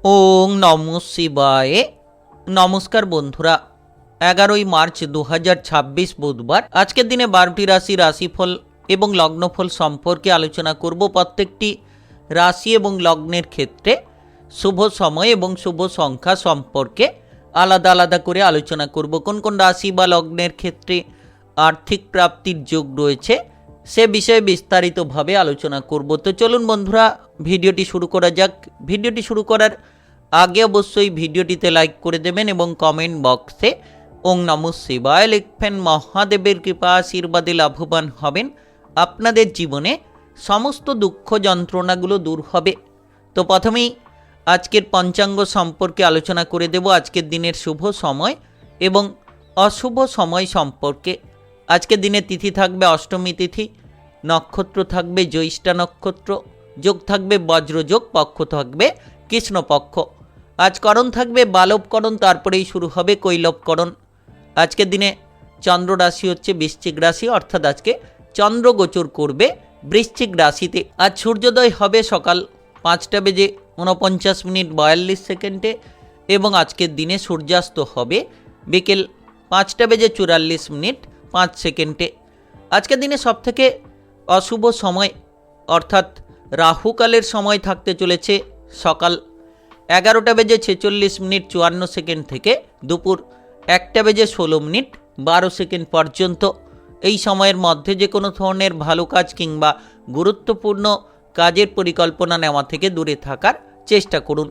ওং নমঃ শিবায়। নমস্কার বন্ধুরা, 11ই মার্চ 2026 বুধবার। আজকের দিনে 12টি রাশিফল এবং লগ্নফল সম্পর্কে আলোচনা করব। প্রত্যেকটি রাশি এবং লগ্নের ক্ষেত্রে শুভ সময় এবং শুভ সংখ্যা সম্পর্কে আলাদা আলাদা করে আলোচনা করব। কোন কোন রাশি বা লগ্নের ক্ষেত্রে আর্থিক প্রাপ্তির যোগ রয়েছে সে বিষয়ে বিস্তারিতভাবে আলোচনা করব। তো চলুন বন্ধুরা, ভিডিওটি শুরু করা যাক। ভিডিওটি শুরু করার আগে অবশ্যই ভিডিওটিতে লাইক করে দেবেন এবং কমেন্ট বক্সে ওং নমঃ শিবায় লিখবেন। মহাদেবের কৃপা আশীর্বাদে লাভবান হবেন। আপনাদের জীবনে সমস্ত দুঃখ যন্ত্রণাগুলো দূর হবে। তো প্রথমেই আজকের পঞ্চাঙ্গ সম্পর্কে আলোচনা করে দেব। আজকের দিনের শুভ সময় এবং অশুভ সময় সম্পর্কে। আজকের দিনে তিথি থাকবে অষ্টমী তিথি, নক্ষত্র থাকবে জ্যৈষ্ঠা নক্ষত্র, যোগ থাকবে বজ্রযোগ, পক্ষ থাকবে কৃষ্ণপক্ষ। আজ করণ থাকবে বালবকরণ, তারপরেই শুরু হবে কৈলবকরণ। আজকের দিনে চন্দ্র রাশি হচ্ছে বৃশ্চিক রাশি, অর্থাৎ আজকে চন্দ্র গোচর করবে বৃশ্চিক রাশিতে। আজ সূর্যোদয় হবে সকাল 5:49:42 এবং আজকের দিনে সূর্যাস্ত হবে বিকেল 5:44:05। আজকের দিনে সবথেকে অশুভ সময় অর্থাৎ রাহুকালের সময় থাকতে চলেছে সকাল 11:46:54 থেকে দুপুর 1:16:12 পর্যন্ত। এই সময়ের মধ্যে যে কোনো ধরনের ভালো কাজ কিংবা গুরুত্বপূর্ণ কাজের পরিকল্পনা নেওয়া থেকে দূরে থাকার চেষ্টা করুন।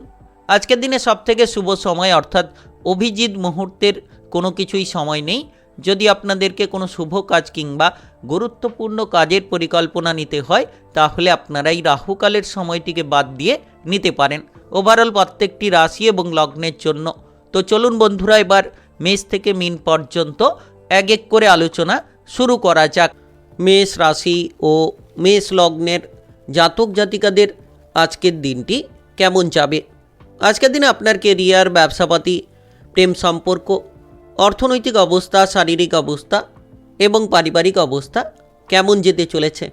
আজকের দিনে সবথেকে শুভ সময় অর্থাৎ অভিজিৎ মুহূর্তের কোনো কিছুই সময় নেই। যদি আপনাদেরকে কোনো শুভ কাজ কিংবা গুরুত্বপূর্ণ কাজের পরিকল্পনা নিতে হয় তাহলে আপনারা এই রাহুকালের সময়টিকে বাদ দিয়ে নিতে পারেন। ওভারঅল প্রত্যেকটি রাশি এবং লগ্নের জন্য। তো চলুন বন্ধুরা, এবার মেষ থেকে মীন পর্যন্ত এক এক করে আলোচনা শুরু করা যাক। মেষ রাশি ও মেষ লগ্নের জাতক জাতিকাদের আজকের দিনটি কেমন যাবে? আজকের দিনে আপনার কেরিয়ার, ব্যবসাপাতি, প্রেম সম্পর্ক, অর্থনৈতিক অবস্থা, শারীরিক অবস্থা এবং পারিবারিক অবস্থা কেমন যেতে চলেছে?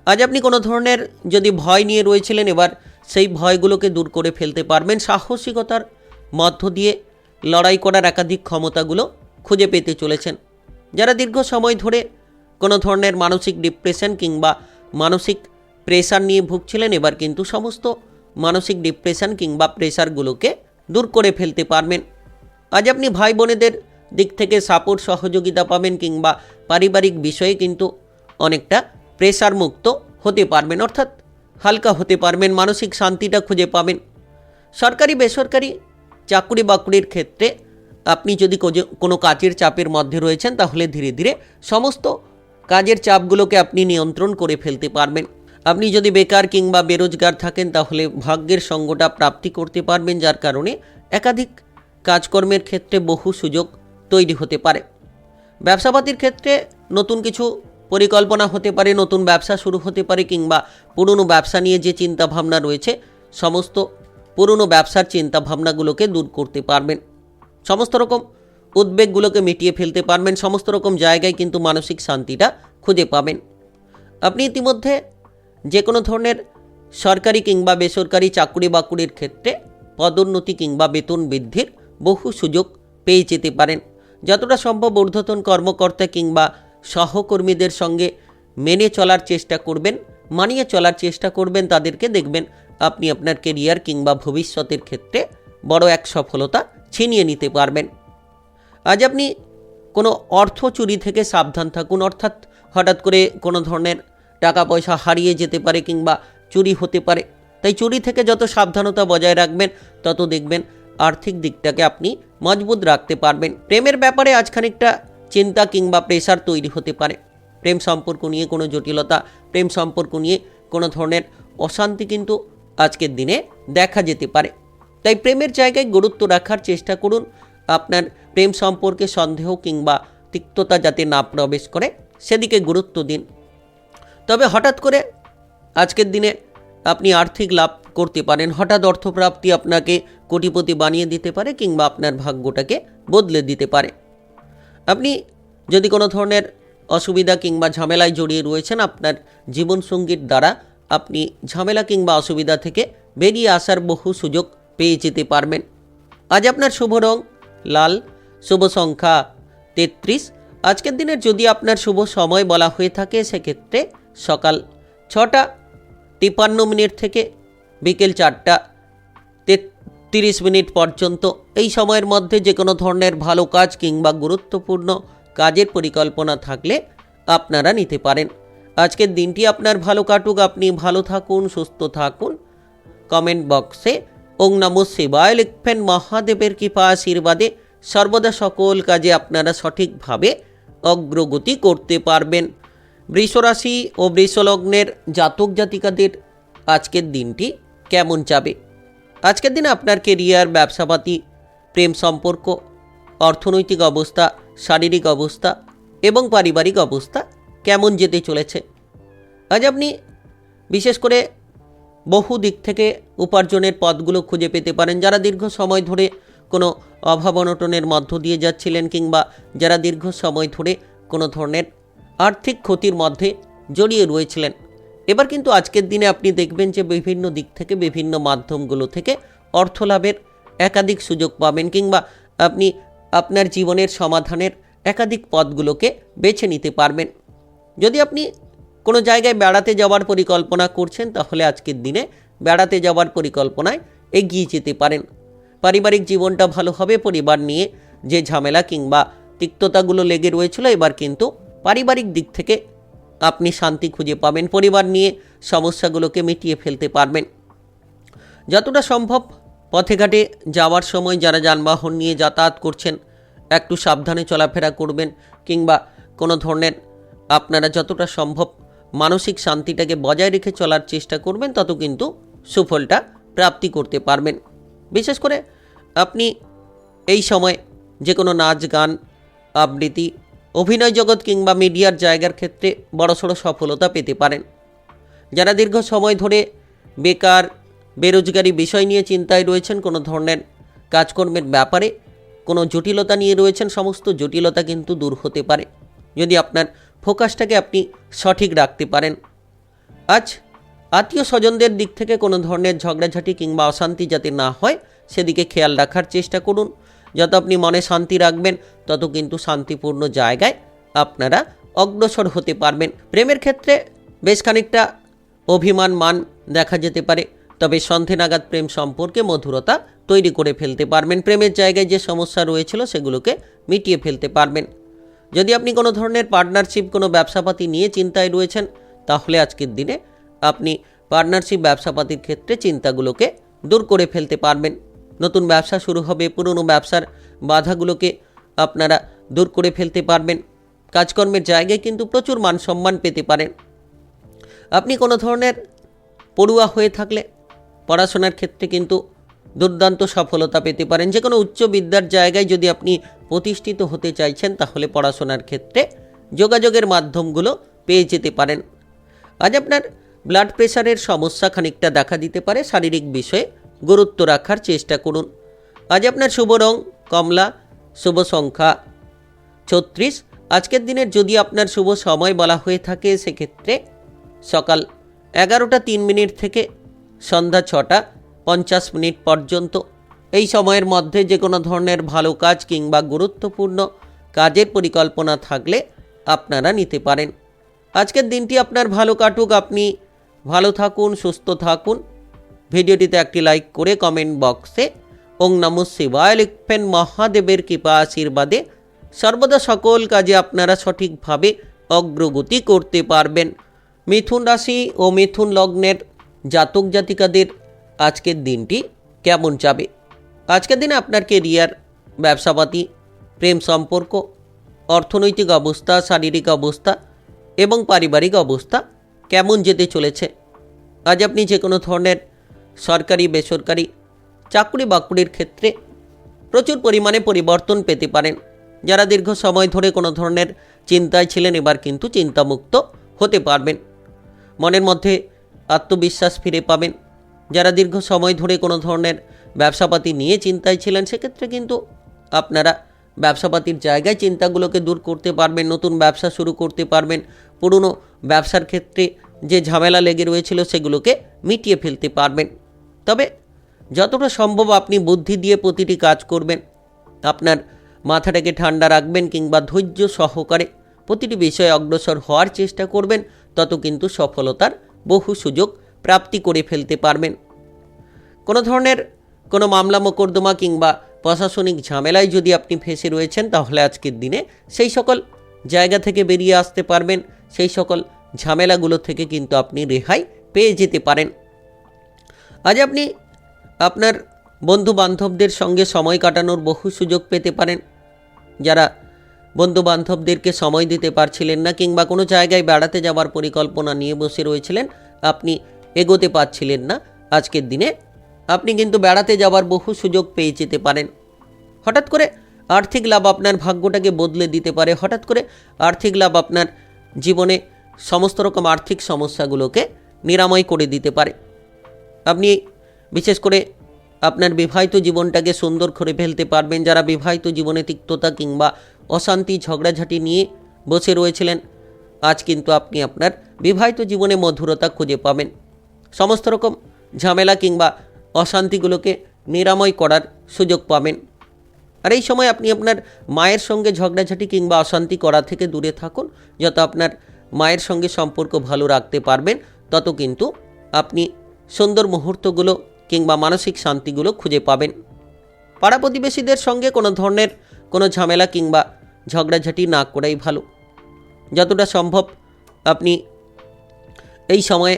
আজ আপনি কোনো ধরনের যদি ভয় নিয়ে রয়েছিলেন, এবার সেই ভয়গুলোকে দূর করে ফেলতে পারবেন। সাহসিকতার মধ্য দিয়ে লড়াই করার একাধিক ক্ষমতাগুলো খুঁজে পেতে চলেছেন। যারা দীর্ঘ সময় ধরে কোনো ধরনের মানসিক ডিপ্রেশন কিংবা মানসিক প্রেশার নিয়ে ভুগছিলেন, এবার কিন্তু সমস্ত মানসিক ডিপ্রেশন কিংবা প্রেশারগুলোকে দূর করে ফেলতে পারবেন। আজ আপনি ভাই বোনেদের দিক থেকে সাপোর্ট, সহযোগিতা পাবেন কিংবা পারিবারিক বিষয়ে কিন্তু অনেকটা প্রেশার মুক্ত হতে পারবেন, অর্থাৎ হালকা হতে পারবেন, মানসিক শান্তিটা খুঁজে পাবেন। সরকারি বেসরকারি চাকরি বাকরির ক্ষেত্রে আপনি যদি কোনো কাজের চাপের মধ্যে রয়েছেন তাহলে ধীরে ধীরে সমস্ত কাজের চাপগুলোকে আপনি নিয়ন্ত্রণ করে ফেলতে পারবেন। আপনি যদি বেকার কিংবা বেরোজগার থাকেন তাহলে ভাগ্যের সঙ্গটা প্রাপ্তি করতে পারবেন, যার কারণে একাধিক কাজকর্মের ক্ষেত্রে বহু সুযোগ তৈরি হতে পারে। ব্যবসাপাতির ক্ষেত্রে নতুন কিছু পরিকল্পনা হতে পারে, নতুন ব্যবসা শুরু হতে পারে কিংবা পুরনো ব্যবসা নিয়ে যে চিন্তাভাবনা রয়েছে সমস্ত পুরনো ব্যবসার চিন্তাভাবনাগুলোকে দূর করতে পারবেন। সমস্ত রকম উদ্বেগগুলোকে মিটিয়ে ফেলতে পারবেন। সমস্ত রকম জায়গায় কিন্তু মানসিক শান্তিটা খুঁজে পাবেন। আপনি ইতিমধ্যে যে কোনো ধরনের সরকারি কিংবা বেসরকারি চাকরি বাকরির ক্ষেত্রে পদোন্নতি কিংবা বেতন বৃদ্ধির বহু সুযোগ পেয়ে যেতে পারেন। যতটা সম্ভব ঊর্ধ্বতন কর্মকর্তা কিংবা সহকর্মীদের সঙ্গে মেনে চলার চেষ্টা করবেন, মানিয়ে চলার চেষ্টা করবেন। তাদেরকে দেখবেন আপনি আপনার কেরিয়ার কিংবা ভবিষ্যতের ক্ষেত্রে বড় এক সফলতা ছিনিয়ে নিতে পারবেন। আজ আপনি কোনো অর্থ চুরি থেকে সাবধান থাকুন, অর্থাৎ হঠাৎ করে কোনো ধরনের টাকা পয়সা হারিয়ে যেতে পারে কিংবা চুরি হতে পারে। তাই চুরি থেকে যত সাবধানতা বজায় রাখবেন তত দেখবেন আর্থিক দিকটাকে আপনি মজবুত রাখতে পারবেন। প্রেমের ব্যাপারে আজ খানিকটা চিন্তা কিংবা প্রেশার তৈরি হতে পারে। প্রেম সম্পর্ক নিয়ে কোনো জটিলতা, প্রেম সম্পর্ক নিয়ে কোনো ধরনের অশান্তি কিন্তু আজকের দিনে দেখা যেতে পারে। তাই প্রেমের জায়গায় গুরুত্ব রাখার চেষ্টা করুন। আপনার প্রেম সম্পর্কে সন্দেহ কিংবা তিক্ততা যাতে না প্রবেশ করে সেদিকে গুরুত্ব দিন। তবে হঠাৎ করে আজকের দিনে আপনি আর্থিক লাভ করতে পারেন। হঠাৎ অর্থপ্রাপ্তি আপনাকে কোটিপতি বানিয়ে দিতে পারে কিংবা আপনার ভাগ্যটাকে বদলে দিতে পারে। আপনি যদি কোনো ধরনের অসুবিধা কিংবা ঝামেলায় জড়িয়ে রয়েছেন, আপনার জীবনসঙ্গীর দ্বারা আপনি ঝামেলা কিংবা অসুবিধা থেকে বেরিয়ে আসার বহু সুযোগ পেয়ে যেতে পারবেন। আজ আপনার শুভ রং লাল, শুভ সংখ্যা 33। আজকের দিনের যদি আপনার শুভ সময় বলা হয়ে থাকে সেক্ষেত্রে সকাল 6:53 থেকে বিকেল 4:33 পর্যন্ত। এই সময়ের মধ্যে যে কোনো ধরনের ভালো কাজ কিংবা গুরুত্বপূর্ণ কাজের পরিকল্পনা থাকলে আপনারা নিতে পারেন। আজকের দিনটি আপনার ভালো কাটুক, আপনি ভালো থাকুন, সুস্থ থাকুন। কমেন্ট বক্সে ওং নমঃ শিবায় লিখবেন। মহাদেবের কৃপা আশীর্বাদে সর্বদা সকল কাজে আপনারা সঠিকভাবে অগ্রগতি করতে পারবেন। বৃষরাশি ও বৃষলগ্নের জাতক জাতিকাদের আজকের দিনটি কেমন যাবে? আজকের দিনে আপনার কেরিয়ার, ব্যবসাপাতি, প্রেম সম্পর্ক, অর্থনৈতিক অবস্থা, শারীরিক অবস্থা এবং পারিবারিক অবস্থা কেমন যেতে চলেছে? আজ আপনি বিশেষ করে বহু দিক থেকে উপার্জনের পথগুলো খুঁজে পেতে পারেন। যারা দীর্ঘ সময় ধরে কোনো অভাব অনটনের মধ্য দিয়ে যাচ্ছিলেন কিংবা যারা দীর্ঘ সময় ধরে কোনো ধরনের আর্থিক ক্ষতির মধ্যে জড়িয়ে রয়েছিলেন, এবার কিন্তু আজকের দিনে আপনি দেখবেন যে বিভিন্ন দিক থেকে, বিভিন্ন মাধ্যমগুলো থেকে অর্থ লাভের একাধিক সুযোগ পাবেন কিংবা আপনি আপনার জীবনের সমাধানের একাধিক পথগুলোকে বেছে নিতে পারবেন। যদি আপনি কোনো জায়গায় বেড়াতে যাওয়ার পরিকল্পনা করছেন তাহলে আজকের দিনে বেড়াতে যাওয়ার পরিকল্পনায় এগিয়ে যেতে পারেন। পারিবারিক জীবনটা ভালো হবে। পরিবার নিয়ে যে ঝামেলা কিংবা তিক্ততাগুলো লেগে রয়েছিল, এবার কিন্তু পারিবারিক দিক থেকে আপনি শান্তি খুঁজে পাবেন। পরিবার নিয়ে সমস্যাগুলোকে মিটিয়ে ফেলতে পারবেন। যতটা সম্ভব পথে ঘাটে যাওয়ার সময় যারা যানবাহন নিয়ে যাতায়াত করছেন একটু সাবধানে চলাফেরা করবেন কিংবা কোনো ধরনের আপনারা যতটা সম্ভব মানসিক শান্তিটাকে বজায় রেখে চলার চেষ্টা করবেন, তত কিন্তু সুফলটা প্রাপ্তি করতে পারবেন। বিশেষ করে আপনি এই সময় যে কোনো নাচ, গান, আবৃত্তি, অভিনয় জগৎ কিংবা মিডিয়ার জায়গার ক্ষেত্রে বড়সড় সফলতা পেতে পারেন। যারা দীর্ঘ সময় ধরে বেকার, বেরোজগারি বিষয় নিয়ে চিন্তায় রয়েছেন, কোনো ধরনের কাজকর্মের ব্যাপারে কোনো জটিলতা নিয়ে রয়েছেন, সমস্ত জটিলতা কিন্তু দূর হতে পারে যদি আপনার ফোকাসটাকে আপনি সঠিক রাখতে পারেন। আজ আত্মীয় স্বজনদের দিক থেকে কোনো ধরনের ঝগড়াঝাটি কিংবা অশান্তি যাতে না হয় সেদিকে খেয়াল রাখার চেষ্টা করুন। যত আপনি মনে শান্তি রাখবেন তত কিন্তু শান্তিপূর্ণ জায়গায় আপনারা অগ্রসর হতে পারবেন। প্রেমের ক্ষেত্রে বেশ খানিকটা অভিমান, মান দেখা যেতে পারে, তবে সন্ধে নাগাদ প্রেম সম্পর্কে মধুরতা তৈরি করে ফেলতে পারবেন। প্রেমের জায়গায় যে সমস্যা রয়েছিল সেগুলোকে মিটিয়ে ফেলতে পারবেন। যদি আপনি কোনো ধরনের পার্টনারশিপ, কোনো ব্যবসাপাতি নিয়ে চিন্তায় রয়েছেন তাহলে আজকের দিনে আপনি পার্টনারশিপ, ব্যবসাপাতির ক্ষেত্রে চিন্তাগুলোকে দূর করে ফেলতে পারবেন। নতুন ব্যবসা শুরু হবে, পুরনো ব্যবসার বাধাগুলোকে আপনারা দূর করে ফেলতে পারবেন। কাজকর্মের জায়গায় কিন্তু প্রচুর মান সম্মান পেতে পারেন। আপনি কোনো ধরনের পড়ুয়া হয়ে থাকলে পড়াশোনার ক্ষেত্রে কিন্তু দুর্দান্ত সফলতা পেতে পারেন। যে কোনো উচ্চ বিদ্যার জায়গায় যদি আপনি প্রতিষ্ঠিত হতে চাইছেন তাহলে পড়াশোনার ক্ষেত্রে যোগাযোগের মাধ্যমগুলো পেয়ে যেতে পারেন। আজ আপনার ব্লাড প্রেশারের সমস্যা খানিকটা দেখা দিতে পারে। শারীরিক বিষয়ে গুরুত্ব রাখার চেষ্টা করুন। আজ আপনার শুভ রং কমলা, শুভ সংখ্যা 36। আজকের দিনের যদি আপনার শুভ সময় বলা হয়ে থাকে সেক্ষেত্রে সকাল 11:03 থেকে সন্ধ্যা 6:50 পর্যন্ত। এই সময়ের মধ্যে যে কোনো ধরনের ভালো কাজ কিংবা গুরুত্বপূর্ণ কাজের পরিকল্পনা থাকলে আপনারা নিতে পারেন। আজকের দিনটি আপনার ভালো কাটুক, আপনি ভালো থাকুন, সুস্থ থাকুন। ভিডিওটিতে একটি লাইক করে কমেন্ট বক্সে ওং নমঃ শিবায় লিখবেন। মহাদেবের কৃপা আশীর্বাদে সর্বদা সকল কাজে আপনারা সঠিকভাবে অগ্রগতি করতে পারবেন। মিথুন রাশি ও মিথুন লগ্নের জাতক জাতিকাদের আজকের দিনটি কেমন যাবে? আজকের দিনে আপনার কেরিয়ার, ব্যবসাপাতি, প্রেম সম্পর্ক, অর্থনৈতিক অবস্থা, শারীরিক অবস্থা এবং পারিবারিক অবস্থা কেমন যেতে চলেছে? আজ আপনি যে কোনো ধরনের সরকারি, বেসরকারি চাকরি বাকরির ক্ষেত্রে প্রচুর পরিমাণে পরিবর্তন পেতে পারেন। যারা দীর্ঘ সময় ধরে কোনো ধরনের চিন্তায় ছিলেন এবার কিন্তু চিন্তামুক্ত হতে পারবেন। মনের মধ্যে আত্মবিশ্বাস ফিরে পাবেন। যারা দীর্ঘ সময় ধরে কোনো ধরনের ব্যবসাপাতি নিয়ে চিন্তায় ছিলেন সেক্ষেত্রে কিন্তু আপনারা ব্যবসাপাতির জায়গায় চিন্তাগুলোকে দূর করতে পারবেন, নতুন ব্যবসা শুরু করতে পারবেন। পুরনো ব্যবসার ক্ষেত্রে যে ঝামেলা লেগে রয়েছিল সেগুলোকে মিটিয়ে ফেলতে পারবেন। তবে যতটা সম্ভব আপনি বুদ্ধি দিয়ে প্রতিটি কাজ করবেন, আপনার মাথাটাকে ঠান্ডা রাখবেন কিংবা ধৈর্য সহকারে প্রতিটি বিষয়ে অগ্রসর হওয়ার চেষ্টা করবেন, তত কিন্তু সফলতার বহু সুযোগ প্রাপ্তি করে ফেলতে পারবেন। কোনো ধরনের কোনো মামলা মোকদ্দমা কিংবা প্রশাসনিক ঝামেলায় যদি আপনি ফেঁসে রয়েছেন, তাহলে আজকের দিনে সেই সকল জায়গা থেকে বেরিয়ে আসতে পারবেন, সেই সকল ঝামেলাগুলো থেকে কিন্তু আপনি রেহাই পেয়ে যেতে পারেন। আজ আপনি আপনার বন্ধু বান্ধবদের সঙ্গে সময় কাটানোর বহু সুযোগ পেতে পারেন। যারা বন্ধু বান্ধবদেরকে সময় দিতে পারছিলেন না কিংবা কোনো জায়গায় বেড়াতে যাওয়ার পরিকল্পনা নিয়ে বসে রয়েছিলেন, আপনি এগোতে পারছিলেন না, আজকের দিনে আপনি কিন্তু বেড়াতে যাওয়ার বহু সুযোগ পেয়ে যেতে পারেন। হঠাৎ করে আর্থিক লাভ আপনার ভাগ্যটাকে বদলে দিতে পারে। হঠাৎ করে আর্থিক লাভ আপনার জীবনে সমস্ত রকম আর্থিক সমস্যাগুলোকে নিরাময় করে দিতে পারে। আপনি বিশেষ করে আপনার বিবাহিত জীবনটাকে সুন্দর করে ফেলতে পারবেন। যারা বিবাহিত জীবনে তিক্ততা কিংবা অশান্তি ঝগড়াঝাটি নিয়ে বসে রয়েছিলেন, আজ কিন্তু আপনি আপনার বিবাহিত জীবনে মধুরতা খুঁজে পাবেন। সমস্ত রকম ঝামেলা কিংবা অশান্তিগুলোকে নিরাময় করার সুযোগ পাবেন। আর এই সময় আপনি আপনার মায়ের সঙ্গে ঝগড়াঝাটি কিংবা অশান্তি করা থেকে দূরে থাকুন। যত আপনার মায়ের সঙ্গে সম্পর্ক ভালো রাখতে পারবেন, তত কিন্তু আপনি সুন্দর মুহূর্তগুলো কিংবা মানসিক শান্তিগুলো খুঁজে পাবেন। পাড়া প্রতিবেশীদের সঙ্গে কোনো ধরনের কোনো ঝামেলা কিংবা ঝগড়াঝাটি না করাই ভালো। যতটা সম্ভব আপনি এই সময়ে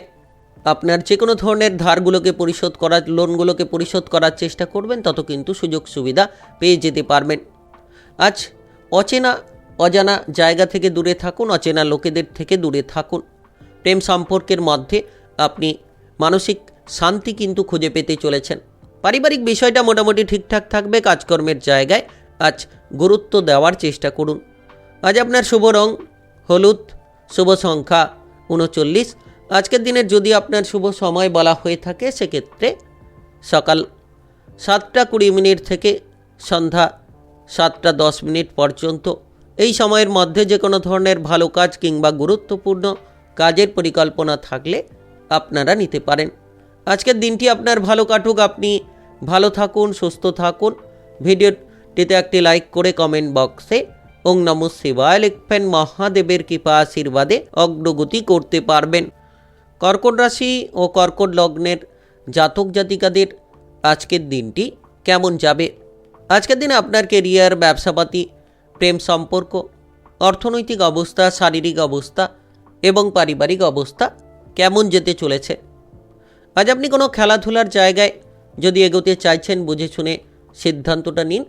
আপনার যে কোনো ধরনের ধারগুলোকে পরিশোধ করার, লোনগুলোকে পরিশোধ করার চেষ্টা করবেন, তত কিন্তু সুযোগ সুবিধা পেয়ে যেতে পারবেন। আজ অজানা জায়গা থেকে দূরে থাকুন, অচেনা লোকেদের থেকে দূরে থাকুন। প্রেম সম্পর্কের মধ্যে আপনি মানসিক শান্তি কিন্তু খুঁজে পেতে চলেছেন। পারিবারিক বিষয়টা মোটামুটি ঠিকঠাক থাকবে। কাজকর্মের জায়গায় আজ গুরুত্ব দেওয়ার চেষ্টা করুন। আজ আপনার শুভ রং হলুদ, শুভ সংখ্যা 39। আজকের দিনের যদি আপনার শুভ সময় বলা হয়ে থাকে, সেক্ষেত্রে সকাল 7টা 20 মিনিট থেকে সন্ধ্যা 7টা 10 মিনিট পর্যন্ত। এই সময়ের মধ্যে যে কোনো ধরনের ভালো কাজ কিংবা গুরুত্বপূর্ণ কাজের পরিকল্পনা থাকলে আপনারা নিতে পারেন। আজকের দিনটি আপনার ভালো কাটুক, আপনি ভালো থাকুন, সুস্থ থাকুন। ভিডিওটিতে একটি লাইক করে কমেন্ট বক্সে ওং নমঃ শিবায় লিখবেন। মহাদেবের কৃপা আশীর্বাদে অগ্রগতি করতে পারবেন। কর্কট রাশি ও কর্কট লগ্নের জাতক জাতিকাদের আজকের দিনটি কেমন যাবে? আজকের দিনে আপনার কেরিয়ার, ব্যবসাপাতি, প্রেম সম্পর্ক, অর্থনৈতিক অবস্থা, শারীরিক অবস্থা এবং পারিবারিক অবস্থা কেমন যেতে চলেছে? আজ আপনি কোনো খেলাধুলার জায়গায় যদি এগোতে চাইছেন, বুঝে শুনে সিদ্ধান্তটা নিন।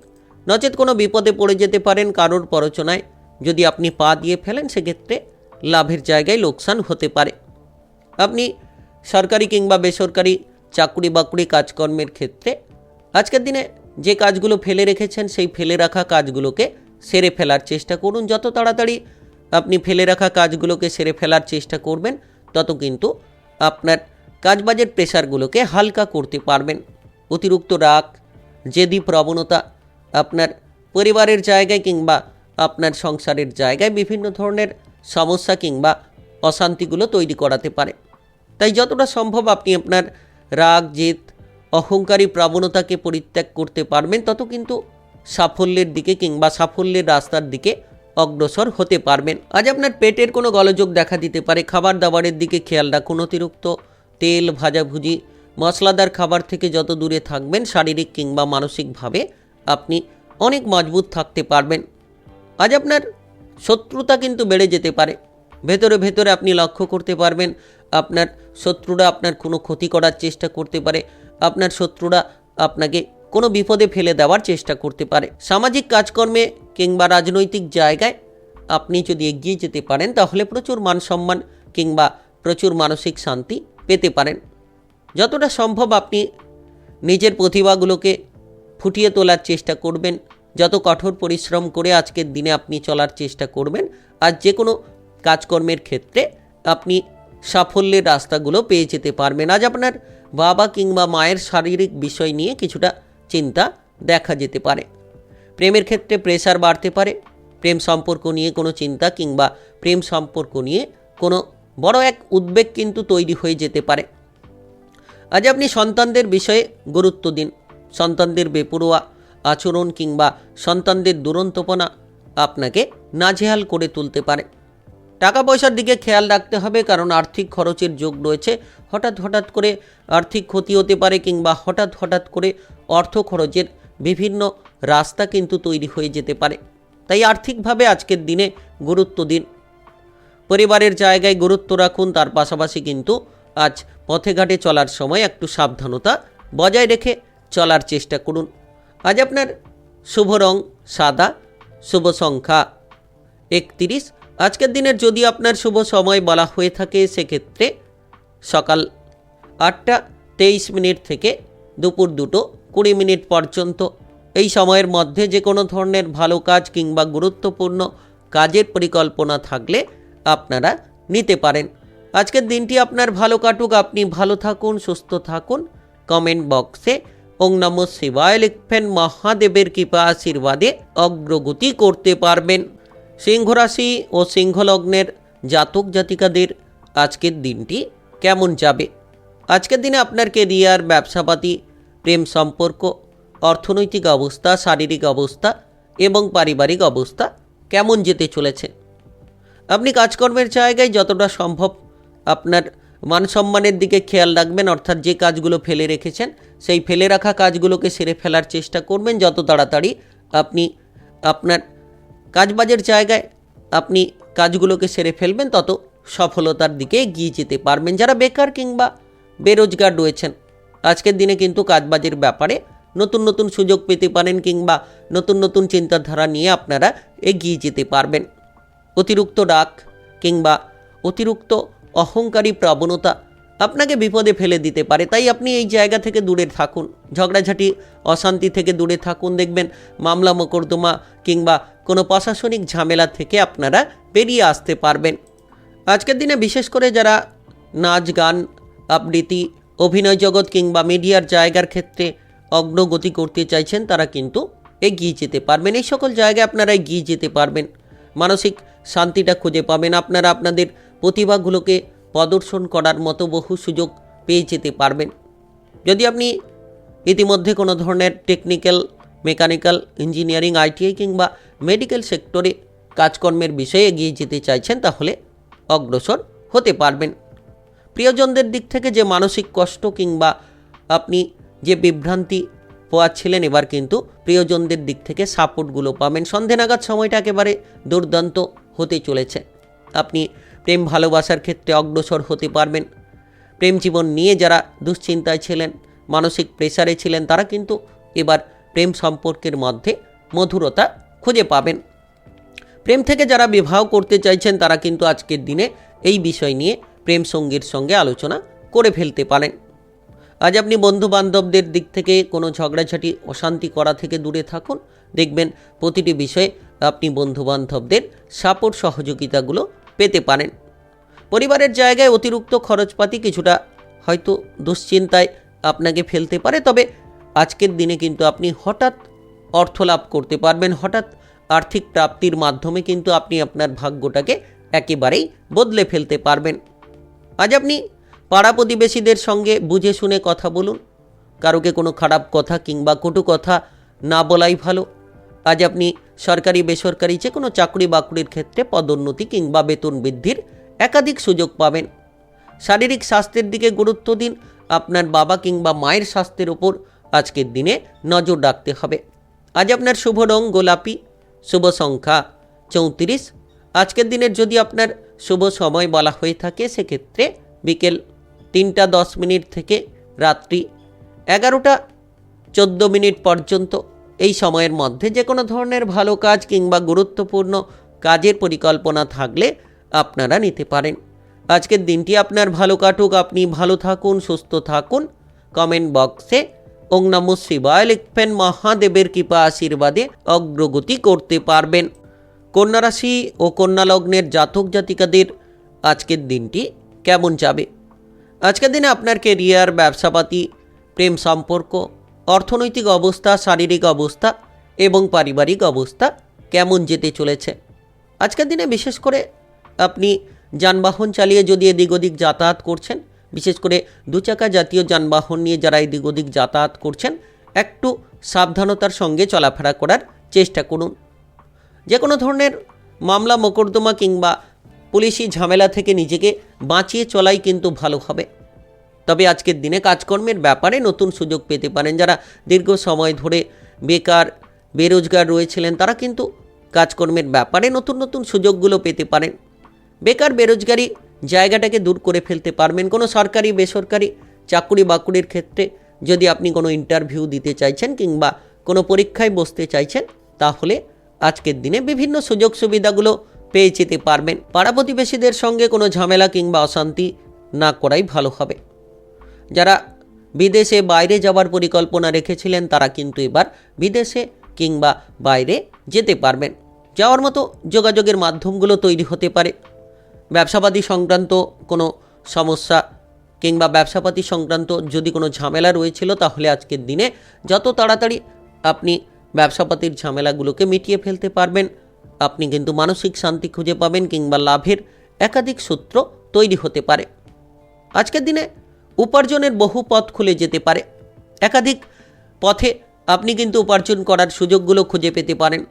নচেত কোনো বিপদে পড়ে যেতে পারেন। কারোর প্ররোচনায় যদি আপনি পা দিয়ে ফেলেন, সেক্ষেত্রে লাভের জায়গায় লোকসান হতে পারে। আপনি সরকারি কিংবা বেসরকারি চাকরি বাকরি কাজকর্মের ক্ষেত্রে আজকের দিনে যে কাজগুলো ফেলে রেখেছেন, সেই ফেলে রাখা কাজগুলোকে সেরে ফেলার চেষ্টা করুন। যত তাড়াতাড়ি আপনি ফেলে রাখা কাজগুলোকে সেরে ফেলার চেষ্টা করবেন, তত কিন্তু আপনার কাজবাজের প্রেশারগুলোকে হালকা করতে পারবেন। অতিরিক্ত রাগ, জেদি প্রবণতা আপনার পরিবারের জায়গায় কিংবা আপনার সংসারের জায়গায় বিভিন্ন ধরনের সমস্যা কিংবা অশান্তিগুলো তৈরি করাতে পারে। তাই যতটা সম্ভব আপনি আপনার রাগ, জেদ, অহংকারী প্রবণতাকে পরিত্যাগ করতে পারবেন, তত কিন্তু সাফল্যের দিকে কিংবা সাফল্যের রাস্তার দিকে অগ্রসর হতে পারবেন। আজ আপনার পেটের কোনো গোলযোগ দেখা দিতে পারে। খাবার দাবারের দিকে খেয়াল রাখুন। অতিরিক্ত তেল, ভাজাভুজি, মশলাদার খাবার থেকে যত দূরে থাকবেন, শারীরিক কিংবা মানসিকভাবে আপনি অনেক মজবুত থাকতে পারবেন। আজ আপনার শত্রুতা কিন্তু বেড়ে যেতে পারে। ভেতরে ভেতরে আপনি লক্ষ্য করতে পারবেন আপনার শত্রুরা আপনার কোনো ক্ষতি করার চেষ্টা করতে পারে। আপনার শত্রুরা আপনাকে কোনো বিপদে ফেলে দেওয়ার চেষ্টা করতে পারে। সামাজিক কাজকর্মে কিংবা রাজনৈতিক জায়গায় আপনি যদি এগিয়ে যেতে পারেন, তাহলে প্রচুর মান সম্মান কিংবা প্রচুর মানসিক শান্তি পেতে পারেন। যতটা সম্ভব আপনি নিজের প্রতিভাগুলোকে ফুটিয়ে তোলার চেষ্টা করবেন। যত কঠোর পরিশ্রম করে আজকের দিনে আপনি চলার চেষ্টা করবেন, আর যে কোনো কাজকর্মের ক্ষেত্রে আপনি সাফল্যের রাস্তাগুলো পেয়ে যেতে পারবেন। আজ আপনার বাবা কিংবা মায়ের শারীরিক বিষয় নিয়ে কিছুটা চিন্তা দেখা যেতে পারে। প্রেমের ক্ষেত্রে প্রেসার বাড়তে পারে। প্রেম সম্পর্ক নিয়ে কোনো চিন্তা কিংবা প্রেম সম্পর্ক নিয়ে কোনো বড় এক উদ্বেগ কিন্তু তৈরি হয়ে যেতে পারে। আজ আপনি সন্তানদের বিষয়ে গুরুত্ব দিন। সন্তানদের বেপরোয়া আচরণ কিংবা সন্তানদের দুরন্তপনা আপনাকে নাজেহাল করে তুলতে পারে। টাকা পয়সার দিকে খেয়াল রাখতে হবে, কারণ আর্থিক খরচের যোগ রয়েছে। হঠাৎ করে আর্থিক ক্ষতি হতে পারে কিংবা হঠাৎ করে অর্থ খরচের বিভিন্ন রাস্তা কিন্তু তৈরি হয়ে যেতে পারে। তাই আর্থিকভাবে আজকের দিনে গুরুত্ব দিন। পরিবারের জায়গায় গুরুত্ব রাখুন। তার পাশাপাশি কিন্তু আজ পথে ঘাটে চলার সময় একটু সাবধানতা বজায় রেখে চলার চেষ্টা করুন। আজ আপনার শুভ রং সাদা, শুভ সংখ্যা 31। আজকের দিনের যদি আপনার শুভ সময় বলা হয়ে থাকে সেক্ষেত্রে সকাল 8টা 23 মিনিট থেকে দুপুর 2টো 20 মিনিট পর্যন্ত। এই সময়ের মধ্যে যে কোনো ধরনের ভালো কাজ কিংবা গুরুত্বপূর্ণ কাজের পরিকল্পনা থাকলে আপনারা নিতে পারেন। আজকের দিনটি আপনার ভালো কাটুক, আপনি ভালো থাকুন, সুস্থ থাকুন। কমেন্ট বক্সে ওং নমঃ শিবায় লিখবেন। মহাদেবের কৃপা আশীর্বাদে অগ্রগতি করতে পারবেন। সিংহ রাশি ও সিংহ লগ্নের জাতক জাতিকাদের আজকের দিনটি কেমন যাবে? আজকের দিনে আপনার কেরিয়ার, ব্যবসাপাতি, প্রেম সম্পর্ক, অর্থনৈতিক অবস্থা, শারীরিক অবস্থা এবং পারিবারিক অবস্থা কেমন যেতে চলেছে? আপনি কাজকর্মের জায়গায় যতটা সম্ভব আপনার মান সম্মানের দিকে খেয়াল রাখবেন, অর্থাৎ যে কাজগুলো ফেলে রেখেছেন সেই ফেলে রাখা কাজগুলোকে সেরে ফেলার চেষ্টা করবেন। যত তাড়াতাড়ি আপনি আপনার কাজবাজের জায়গায় আপনি কাজগুলোকে সেরে ফেলবেন তত সফলতার দিকে এগিয়ে যেতে পারবেন। যারা বেকার কিংবা বেরোজগার রয়েছেন আজকের দিনে কিন্তু কাজবাজের ব্যাপারে নতুন সুযোগ পেতে পারেন কিংবা নতুন চিন্তাধারা নিয়ে আপনারা এগিয়ে যেতে পারবেন। অতিরিক্ত রাগ কিংবা অতিরিক্ত অহংকারী প্রবণতা আপনাকে বিপদে ফেলে দিতে পারে, তাই আপনি এই জায়গা থেকে দূরে থাকুন। ঝগড়াঝাটি অশান্তি থেকে দূরে থাকুন। দেখবেন মামলা মোকদ্দমা কিংবা কোনো প্রশাসনিক ঝামেলা থেকে আপনারা বেরিয়ে আসতে পারবেন। আজকের দিনে বিশেষ করে যারা নাচ গান, আবৃত্তি, অভিনয় জগৎ কিংবা মিডিয়ার জায়গার ক্ষেত্রে অগ্রগতি করতে চাইছেন তারা কিন্তু এগিয়ে যেতে পারবেন। এই সকল জায়গায় আপনারা এগিয়ে যেতে পারবেন। মানসিক শান্তিটা খুঁজে পাবেন। আপনারা আপনাদের প্রতিভাগুলোকে প্রদর্শন করার মতো বহু সুযোগ পেয়ে যেতে পারবেন। যদি আপনি ইতিমধ্যে কোনো ধরনের টেকনিক্যাল, মেকানিক্যাল, ইঞ্জিনিয়ারিং, আইটিআই কিংবা মেডিকেল সেক্টরে কাজকর্মের বিষয়ে এগিয়ে যেতে চাইছেন তাহলে অগ্রসর হতে পারবেন। প্রিয়জনদের দিক থেকে যে মানসিক কষ্ট কিংবা আপনি যে বিভ্রান্তি পোয়াচ্ছিলেন এবার কিন্তু প্রিয়জনদের দিক থেকে সাপোর্টগুলো পাবেন। সন্ধে নাগাদ সময়টা একেবারে দুর্দান্ত হতে চলেছে। আপনি প্রেম ভালোবাসার ক্ষেত্রে অগ্রসর হতে পারবেন। প্রেম জীবন নিয়ে যারা দুশ্চিন্তায় ছিলেন, মানসিক প্রেসারে ছিলেন তারা কিন্তু এবার প্রেম সম্পর্কের মধ্যে মধুরতা খুঁজে পাবেন। প্রেম থেকে যারা বিবাহ করতে চাইছেন তারা কিন্তু আজকের দিনে এই বিষয় নিয়ে প্রেম সঙ্গীর সঙ্গে আলোচনা করে ফেলতে পারেন। আজ আপনি বন্ধু বান্ধবদের দিক থেকে কোনো ঝগড়াঝাটি, অশান্তি করা থেকে দূরে থাকুন। দেখবেন প্রতিটি বিষয়ে আপনি বন্ধু বান্ধবদের সাপোর্ট সহযোগিতাগুলো পেতে পারেন। পরিবারের জায়গায় অতিরিক্ত খরচপাতি কিছুটা হয়তো দুশ্চিন্তায় আপনাকে ফেলতে পারে, তবে আজকের দিনে কিন্তু আপনি হঠাৎ অর্থ লাভ করতে পারবেন। হঠাৎ আর্থিক প্রাপ্তির মাধ্যমে কিন্তু আপনি আপনার ভাগ্যটাকে একেবারেই বদলে ফেলতে পারবেন। আজ আপনি পাড়া প্রতিবেশীদের সঙ্গে বুঝে শুনে কথা বলুন। কারোকে কোনো খারাপ কথা কিংবা কটু কথা না বলাই ভালো। আজ আপনি সরকারি বেসরকারি যে কোনো চাকরি বাকরির ক্ষেত্রে পদোন্নতি কিংবা বেতন বৃদ্ধির একাধিক সুযোগ পাবেন। শারীরিক স্বাস্থ্যের দিকে গুরুত্ব দিন। আপনার বাবা কিংবা মায়ের স্বাস্থ্যের ওপর আজকের দিনে নজর রাখতে হবে। আজ আপনার শুভ রং গোলাপি, শুভ সংখ্যা 34। আজকের দিনের যদি আপনার শুভ সময় বলা হয়ে থাকে সেক্ষেত্রে বিকেল 3টা 10 মিনিট থেকে রাত্রি 11টা 14 মিনিট পর্যন্ত। এই সময়ের মধ্যে যে কোনো ধরনের ভালো কাজ কিংবা গুরুত্বপূর্ণ কাজের পরিকল্পনা থাকলে আপনারা নিতে পারেন। আজকের দিনটি আপনার ভালো কাটুক, আপনি ভালো থাকুন, সুস্থ থাকুন। কমেন্ট বক্সে ওং নমঃ শিবায় লিখবেন। মহাদেবের কৃপা আশীর্বাদে অগ্রগতি করতে পারবেন। কন্যা রাশি ও কন্যা লগ্নের জাতক জাতিকাদের আজকের দিনটি কেমন যাবে? আজকের দিনে আপনার কেরিয়ার, ব্যবসাপাতি, প্রেম সম্পর্ক, অর্থনৈতিক অবস্থা, শারীরিক অবস্থা এবং পারিবারিক অবস্থা কেমন যেতে চলেছে? আজকের দিনে বিশেষ করে আপনি যানবাহন চালিয়ে যদি এদিক ওদিক যাতায়াত করছেন বিশেষ করে দুচাকা জাতীয় যানবাহন নিয়ে যারা এদিক ওদিক যাতায়াত করছেন একটু সাবধানতার সঙ্গে চলাফেরা করার চেষ্টা করুন। যে কোনো ধরনের মামলা মোকদ্দমা কিংবা পুলিশি ঝামেলা থেকে নিজেকে বাঁচিয়ে চলাই কিন্তু ভালো হবে। তবে আজকের দিনে কাজকর্মের ব্যাপারে নতুন সুযোগ পেতে পারেন। যারা দীর্ঘ সময় ধরে বেকার বেরোজগার রয়েছিলেন তারা কিন্তু কাজকর্মের ব্যাপারে নতুন নতুন সুযোগগুলো পেতে পারেন। বেকার বেরোজগারি জায়গাটাকে দূর করে ফেলতে পারবেন। কোনো সরকারি বেসরকারি চাকুরি বাকুরির ক্ষেত্রে যদি আপনি কোনো ইন্টারভিউ দিতে চাইছেন কিংবা কোনো পরীক্ষায় বসতে চাইছেন তাহলে আজকের দিনে বিভিন্ন সুযোগ সুবিধাগুলো পেয়ে যেতে পারবেন। পাড়া প্রতিবেশীদের সঙ্গে কোনো ঝামেলা কিংবা অশান্তি না করাই ভালো হবে। যারা বিদেশে বাইরে যাওয়ার পরিকল্পনা রেখেছিলেন তারা কিন্তু এবার বিদেশে কিংবা বাইরে যেতে পারবেন। যাওয়ার মতো যোগাযোগের মাধ্যমগুলো তৈরি হতে পারে। ব্যবসাপাতি সংক্রান্ত কোনো সমস্যা কিংবা ব্যবসাপাতি সংক্রান্ত যদি কোনো ঝামেলা রয়েছিল তাহলে আজকের দিনে যত তাড়াতাড়ি আপনি ব্যবসাপাতির ঝামেলাগুলোকে মিটিয়ে ফেলতে পারবেন আপনি কিন্তু মানসিক শান্তি খুঁজে পাবেন কিংবা লাভের একাধিক সূত্র তৈরি হতে পারে। আজকের দিনে উপার্জনের বহু পথ খুলে যেতে পারে। একাধিক পথে আপনি কিন্তু উপার্জন করার সুযোগগুলো খুঁজে পেতে পারেন।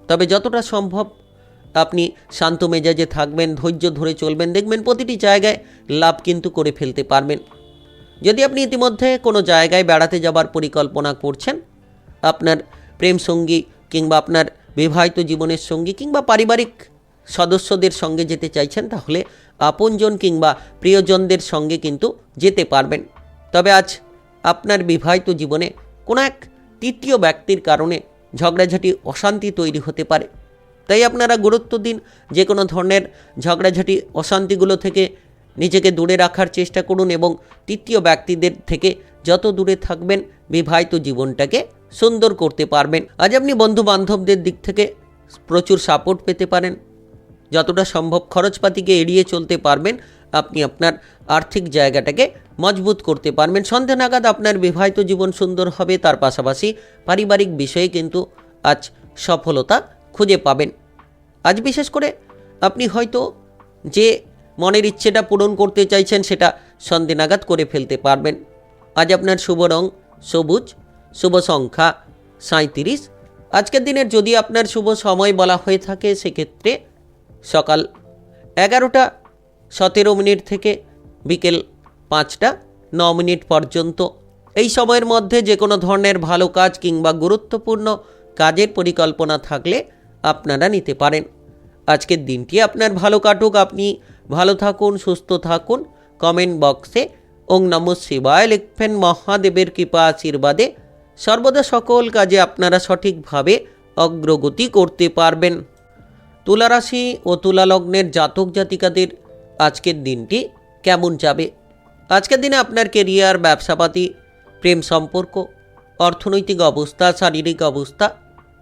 তবে যতটা সম্ভব আপনি শান্ত মেজাজে থাকবেন, ধৈর্য ধরে চলবেন, দেখবেন প্রতিটি জায়গায় লাভ কিন্তু করে ফেলতে পারবেন। যদি আপনি ইতিমধ্যে কোনো জায়গায় বেড়াতে যাবার পরিকল্পনা করছেন, আপনার প্রেম সঙ্গী কিংবা আপনার বিবাহিত জীবনের সঙ্গী কিংবা পারিবারিক সদস্যদের সঙ্গে যেতে চাইছেন তাহলে আপনজন কিংবা প্রিয়জনদের সঙ্গে কিন্তু যেতে পারবেন। তবে আজ আপনার বিবাহিত জীবনে কোনো এক তৃতীয় ব্যক্তির কারণে ঝগড়াঝাটি অশান্তি তৈরি হতে পারে। তাই আপনারা গুরুত্ব দিন। যে কোনো ধরনের ঝগড়াঝাটি অশান্তিগুলো থেকে নিজেকে দূরে রাখার চেষ্টা করুন এবং তৃতীয় ব্যক্তিদের থেকে যত দূরে থাকবেন বিবাহিত জীবনটাকে সুন্দর করতে পারবেন। আজ আপনি বন্ধু বান্ধবদের দিক থেকে প্রচুর সাপোর্ট পেতে পারেন। যতটা সম্ভব খরচপাতিকে এড়িয়ে চলতে পারবেন। আপনি আপনার আর্থিক জায়গাটাকে মজবুত করতে পারবেন। সন্ধ্যা নাগাদ আপনার বিবাহিত জীবন সুন্দর হবে। তার পাশাপাশি পারিবারিক বিষয়ে কিন্তু আজ সফলতা খুঁজে পাবেন। আজ বিশেষ করে আপনি হয়তো যে মনের ইচ্ছেটা পূরণ করতে চাইছেন সেটা সন্ধ্যা নাগাদ করে ফেলতে পারবেন। আজ আপনার শুভ রং সবুজ, শুভ সংখ্যা 37। আজকের দিনের যদি আপনার শুভ সময় বলা হয়ে থাকে সেক্ষেত্রে সকাল 11:17 থেকে বিকেল 5:09 পর্যন্ত। এই সময়ের মধ্যে যে কোনো ধরনের ভালো কাজ কিংবা গুরুত্বপূর্ণ কাজের পরিকল্পনা থাকলে আপনারা নিতে পারেন। আজকের দিনটি আপনার ভালো কাটুক, আপনি ভালো থাকুন, সুস্থ থাকুন। কমেন্ট বক্সে ওং নমঃ শিবায় লিখবেন। মহাদেবের কৃপা আশীর্বাদে সর্বদা সকল কাজে আপনারা সঠিকভাবে অগ্রগতি করতে পারবেন। তুলা রাশি ও তুলা লগ্নের জাতক জাতিকাদের আজকের দিনটি কেমন যাবে? আজকের দিনে আপনার কেরিয়ার, ব্যবসাপাতি, প্রেম সম্পর্ক, অর্থনৈতিক অবস্থা, শারীরিক অবস্থা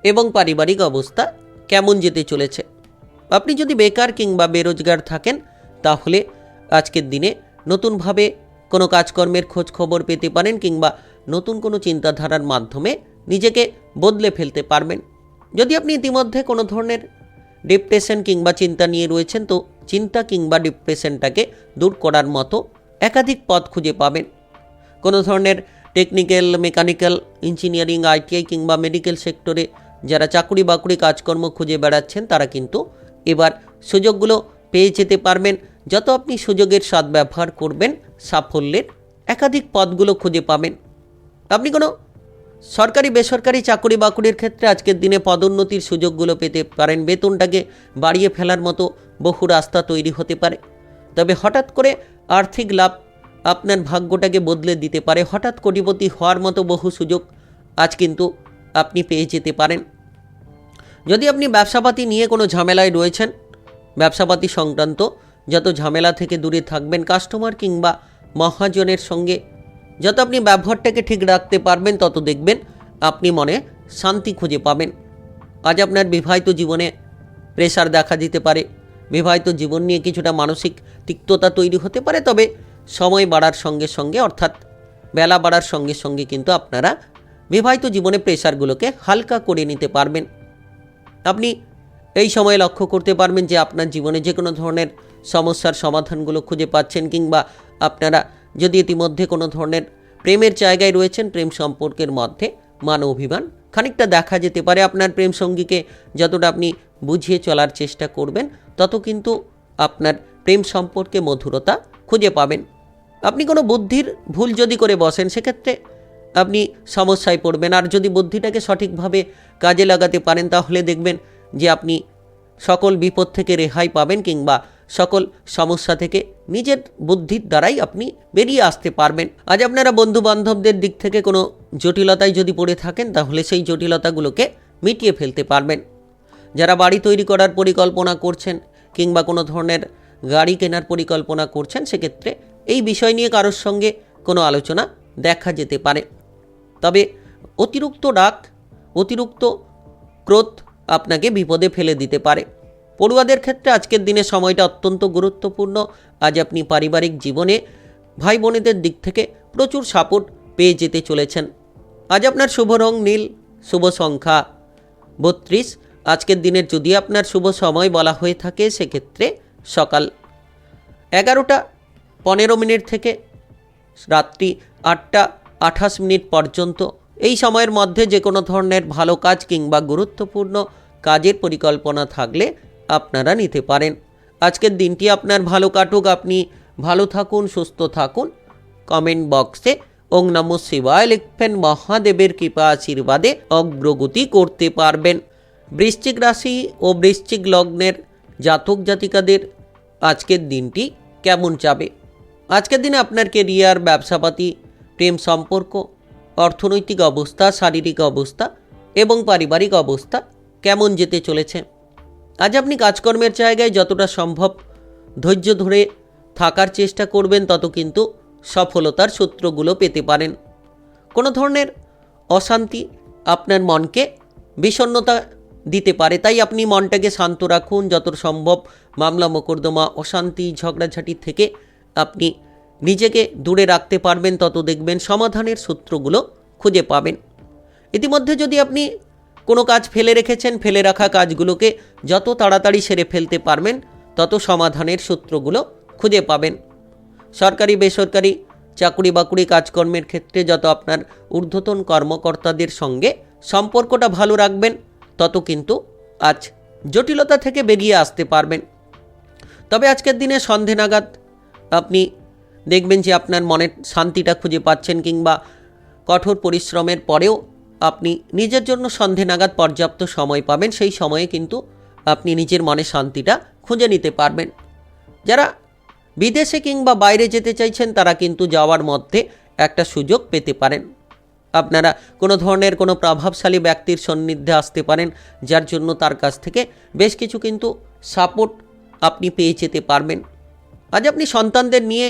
এবং পারিবারিক অবস্থা কেমন যেতে চলেছে? আপনি যদি বেকার কিংবা বেরোজগার থাকেন তাহলে আজকের দিনে নতুনভাবে কোনো কাজকর্মের খোঁজ খবর পেতে পারেন কিংবা নতুন কোনো চিন্তাধারার মাধ্যমে নিজেকে বদলে ফেলতে পারবেন। যদি আপনি ইতিমধ্যে কোনো ধরনের ডিপ্রেশন কিংবা চিন্তা নিয়ে রয়েছেন তো চিন্তা কিংবা ডিপ্রেশনটাকে দূর করার মতো একাধিক পথ খুঁজে পাবেন। কোনো ধরনের টেকনিক্যাল, মেকানিক্যাল, ইঞ্জিনিয়ারিং, আইটিআই কিংবা মেডিকেল সেক্টরে যারা চাকুরি বাকুরি কাজকর্ম খুঁজে বেড়াচ্ছেন তারা কিন্তু এবার সুযোগগুলো পেয়ে যেতে পারবেন। যত আপনি সুযোগের সদ্ব্যবহার করবেন সাফল্যের একাধিক পথগুলো খুঁজে পাবেন। আপনি কোনো সরকারি বেসরকারি চাকুরি বাকুরির ক্ষেত্রে আজকের দিনে পদোন্নতির সুযোগগুলো পেতে পারেন। বেতনটাকে বাড়িয়ে ফেলার মতো বহু রাস্তা তৈরি হতে পারে। তবে হঠাৎ করে আর্থিক লাভ আপনার ভাগ্যটাকে বদলে দিতে পারে। হঠাৎ কোটিপতি হওয়ার মতো বহু সুযোগ আজ কিন্তু আপনি পেয়ে যেতে পারেন। যদি আপনি ব্যবসাপাতি নিয়ে কোনো ঝামেলায় রয়েছেন, ব্যবসাপাতি সংক্রান্ত যত ঝামেলা থেকে দূরে থাকবেন। কাস্টমার কিংবা মহাজনের সঙ্গে যত আপনি ব্যবহারটাকে ঠিক রাখতে পারবেন তত দেখবেন আপনি মনে শান্তি খুঁজে পাবেন। আজ আপনার বিবাহিত জীবনে প্রেসার দেখা দিতে পারে। বিবাহিত জীবন নিয়ে কিছুটা মানসিক তিক্ততা তৈরি হতে পারে। তবে সময় বাড়ার সঙ্গে সঙ্গে অর্থাৎ বেলা বাড়ার সঙ্গে সঙ্গে কিন্তু আপনারা বিবাহিত জীবনে প্রেসারগুলোকে হালকা করে নিতে পারবেন। আপনি এই সময়ে লক্ষ্য করতে পারবেন যে আপনার জীবনে যে কোনো ধরনের সমস্যার সমাধানগুলো খুঁজে পাচ্ছেন কিংবা আপনারা যদি ইতিমধ্যে কোনো ধরনের প্রেমের জায়গায় রয়েছেন, প্রেম সম্পর্কের মধ্যে মান অভিমান খানিকটা দেখা যেতে পারে। আপনার প্রেম সঙ্গীকে যতটা আপনি বুঝিয়ে চলার চেষ্টা করবেন, তত কিন্তু আপনার প্রেম সম্পর্কে মধুরতা খুঁজে পাবেন। আপনি কোনো বুদ্ধির ভুল যদি করে বসেন, সেক্ষেত্রে আপনি সমস্যায় পড়বেন। আর যদি বুদ্ধিটাকে সঠিকভাবে কাজে লাগাতে পারেন, তাহলে দেখবেন যে আপনি সকল বিপদ থেকে রেহাই পাবেন, কিংবা সকল সমস্যা থেকে নিজের বুদ্ধির দ্বারাই আপনি বেরিয়ে আসতে পারবেন। আজ আপনারা বন্ধু বান্ধবদের দিক থেকে কোনো জটিলতায় যদি পড়ে থাকেন, তাহলে সেই জটিলতাগুলোকে মিটিয়ে ফেলতে পারবেন। যারা বাড়ি তৈরি করার পরিকল্পনা করছেন, কিংবা কোনো ধরনের গাড়ি কেনার পরিকল্পনা করছেন, সেক্ষেত্রে এই বিষয় নিয়ে কারোর সঙ্গে কোনো আলোচনা দেখা যেতে পারে। তবে অতিরিক্ত রাগ, অতিরিক্ত ক্রোধ আপনাকে বিপদে ফেলে দিতে পারে। পড়ুয়াদের ক্ষেত্রে আজকের দিনে সময়টা অত্যন্ত গুরুত্বপূর্ণ। আজ আপনি পারিবারিক জীবনে ভাই বোনেদের দিক থেকে প্রচুর সাপোর্ট পেয়ে যেতে চলেছেন। আজ আপনার শুভ রং নীল, শুভ সংখ্যা 32। আজকের দিনের যদি আপনার শুভ সময় বলা হয়ে থাকে, সেক্ষেত্রে সকাল 11:15 থেকে রাত্রি 8:28 পর্যন্ত। এই সময়ের মধ্যে যে কোনো ধরনের ভালো কাজ কিংবা গুরুত্বপূর্ণ কাজের পরিকল্পনা থাকলে আপনারা নিতে পারেন। আজকের দিনটি আপনার ভালো কাটুক, আপনি ভালো থাকুন, সুস্থ থাকুন। কমেন্ট বক্সে ওং নমঃ শিবায় লিখবেন। মহাদেবের কৃপা আশীর্বাদে অগ্রগতি করতে পারবেন। বৃশ্চিক রাশি ও বৃশ্চিক লগ্নের জাতক জাতিকাদের আজকের দিনটি কেমন যাবে? আজকের দিনে আপনার কেরিয়ার, ব্যবসাপাতি, প্রেম সম্পর্ক, অর্থনৈতিক অবস্থা, শারীরিক অবস্থা এবং পারিবারিক অবস্থা কেমন যেতে চলেছে? আজ আপনি কাজকর্মের জায়গায় যতটা সম্ভব ধৈর্য ধরে থাকার চেষ্টা করবেন, তত কিন্তু সফলতার সূত্রগুলো পেতে পারেন। কোনো ধরনের অশান্তি আপনার মনকে বিষণ্ণতা দিতে পারে, তাই আপনি মনটাকে শান্ত রাখুন। যত সম্ভব মামলা মোকদ্দমা, অশান্তি, ঝগড়াঝাটি থেকে আপনি নিজেকে দূরে রাখতে পারবেন, তত দেখবেন সমাধানের সূত্রগুলো খুঁজে পাবেন। ইতিমধ্যে যদি আপনি কোনো কাজ ফেলে রেখেছেন, ফেলে রাখা কাজগুলোকে যত তাড়াতাড়ি সেরে ফেলতে পারবেন, তত সমাধানের সূত্রগুলো খুঁজে পাবেন। সরকারি বেসরকারি চাকুরি বাকুরি কাজকর্মের ক্ষেত্রে যত আপনার ঊর্ধ্বতন কর্মকর্তাদের সঙ্গে সম্পর্কটা ভালো রাখবেন, তত কিন্তু আজ জটিলতা থেকে বেরিয়ে আসতে পারবেন। তবে আজকের দিনে সন্ধে নাগাদ আপনি দেখবেন যে আপনার মনের শান্তিটা খুঁজে পাচ্ছেন, কিংবা কঠোর পরিশ্রমের পরেও আপনি নিজের জন্য সন্ধে নাগাদ পর্যাপ্ত সময় পাবেন। সেই সময়ে কিন্তু আপনি নিজের মনে শান্তিটা খুঁজে নিতে পারবেন। যারা বিদেশে কিংবা বাইরে যেতে চাইছেন, তারা কিন্তু যাওয়ার মধ্যে একটা সুযোগ পেতে পারেন। আপনারা কোনো ধরনের কোনো প্রভাবশালী ব্যক্তির সান্নিধ্যে আসতে পারেন, যার জন্য তার কাছ থেকে বেশ কিছু কিন্তু সাপোর্ট আপনি পেয়ে যেতে পারবেন। আজ আপনি সন্তানদের নিয়ে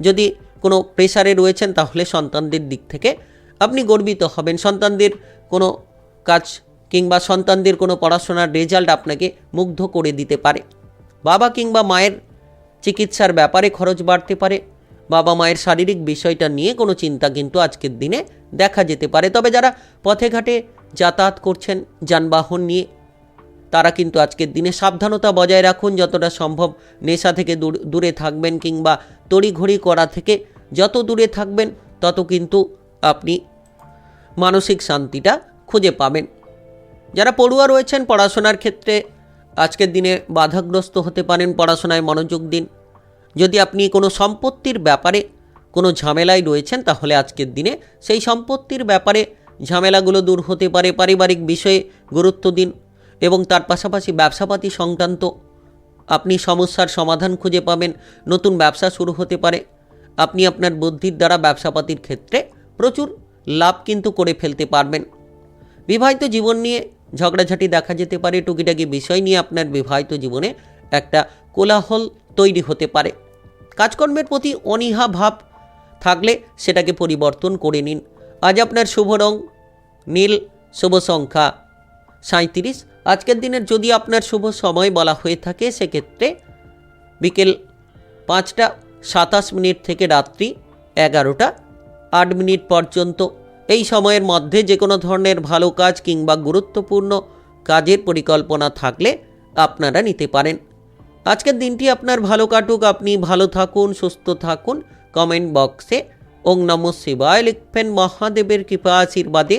যদি কোনো প্রেসারে রয়েছেন, তাহলে সন্তানদের দিক থেকে আপনি গর্বিত হবেন। সন্তানদের কোনো কাজ কিংবা সন্তানদের কোনো পড়াশোনার রেজাল্ট আপনাকে মুগ্ধ করে দিতে পারে। বাবা কিংবা মায়ের চিকিৎসার ব্যাপারে খরচ বাড়তে পারে। বাবা মায়ের শারীরিক বিষয়টা নিয়ে কোনো চিন্তা কিন্তু আজকের দিনে দেখা যেতে পারে। তবে যারা পথে ঘাটে যাতায়াত করছেন যানবাহন নিয়ে, তারা কিন্তু আজকের দিনে সাবধানতা বজায় রাখুন। যতটা সম্ভব নেশা থেকে দূরে থাকবেন, কিংবা তড়িঘড়ি করা থেকে যত দূরে থাকবেন, তত কিন্তু আপনি মানসিক শান্তিটা খুঁজে পাবেন। যারা পড়ুয়া রয়েছেন, পড়াশোনার ক্ষেত্রে আজকের দিনে বাধাগ্রস্ত হতে পারেন। পড়াশোনায় মনোযোগ দিন। যদি আপনি কোনো সম্পত্তির ব্যাপারে কোনো ঝামেলায় রয়েছেন, তাহলে আজকের দিনে সেই সম্পত্তির ব্যাপারে ঝামেলাগুলো দূর হতে পারে। পারিবারিক বিষয়ে গুরুত্ব দিন, এবং তার পাশাপাশি ব্যবসাপাতি সংক্রান্ত আপনি সমস্যার সমাধান খুঁজে পাবেন। নতুন ব্যবসা শুরু হতে পারে। আপনি আপনার বুদ্ধির দ্বারা ব্যবসাপাতির ক্ষেত্রে প্রচুর লাভ কিন্তু করে ফেলতে পারবেন। বিবাহিত জীবন নিয়ে ঝগড়াঝাটি দেখা যেতে পারে। টুকিটাকি বিষয় নিয়ে আপনার বিবাহিত জীবনে একটা কোলাহল তৈরি হতে পারে। কাজকর্মের প্রতি অনীহা ভাব থাকলে সেটাকে পরিবর্তন করে নিন। আজ আপনার শুভ রং নীল, শুভ সংখ্যা 37। আজকের দিনের যদি আপনার শুভ সময় বলা হয়ে থাকে, সেক্ষেত্রে বিকেল 5:27 থেকে রাত্রি 11:08 পর্যন্ত। এই সময়ের মধ্যে যে কোনো ধরনের ভালো কাজ কিংবা গুরুত্বপূর্ণ কাজের পরিকল্পনা থাকলে আপনারা নিতে পারেন। আজকের দিনটি আপনার ভালো কাটুক, আপনি ভালো থাকুন, সুস্থ থাকুন। কমেন্ট বক্সে ওং নমঃ শিবায় লিখবেন। মহাদেবের কৃপা আশীর্বাদে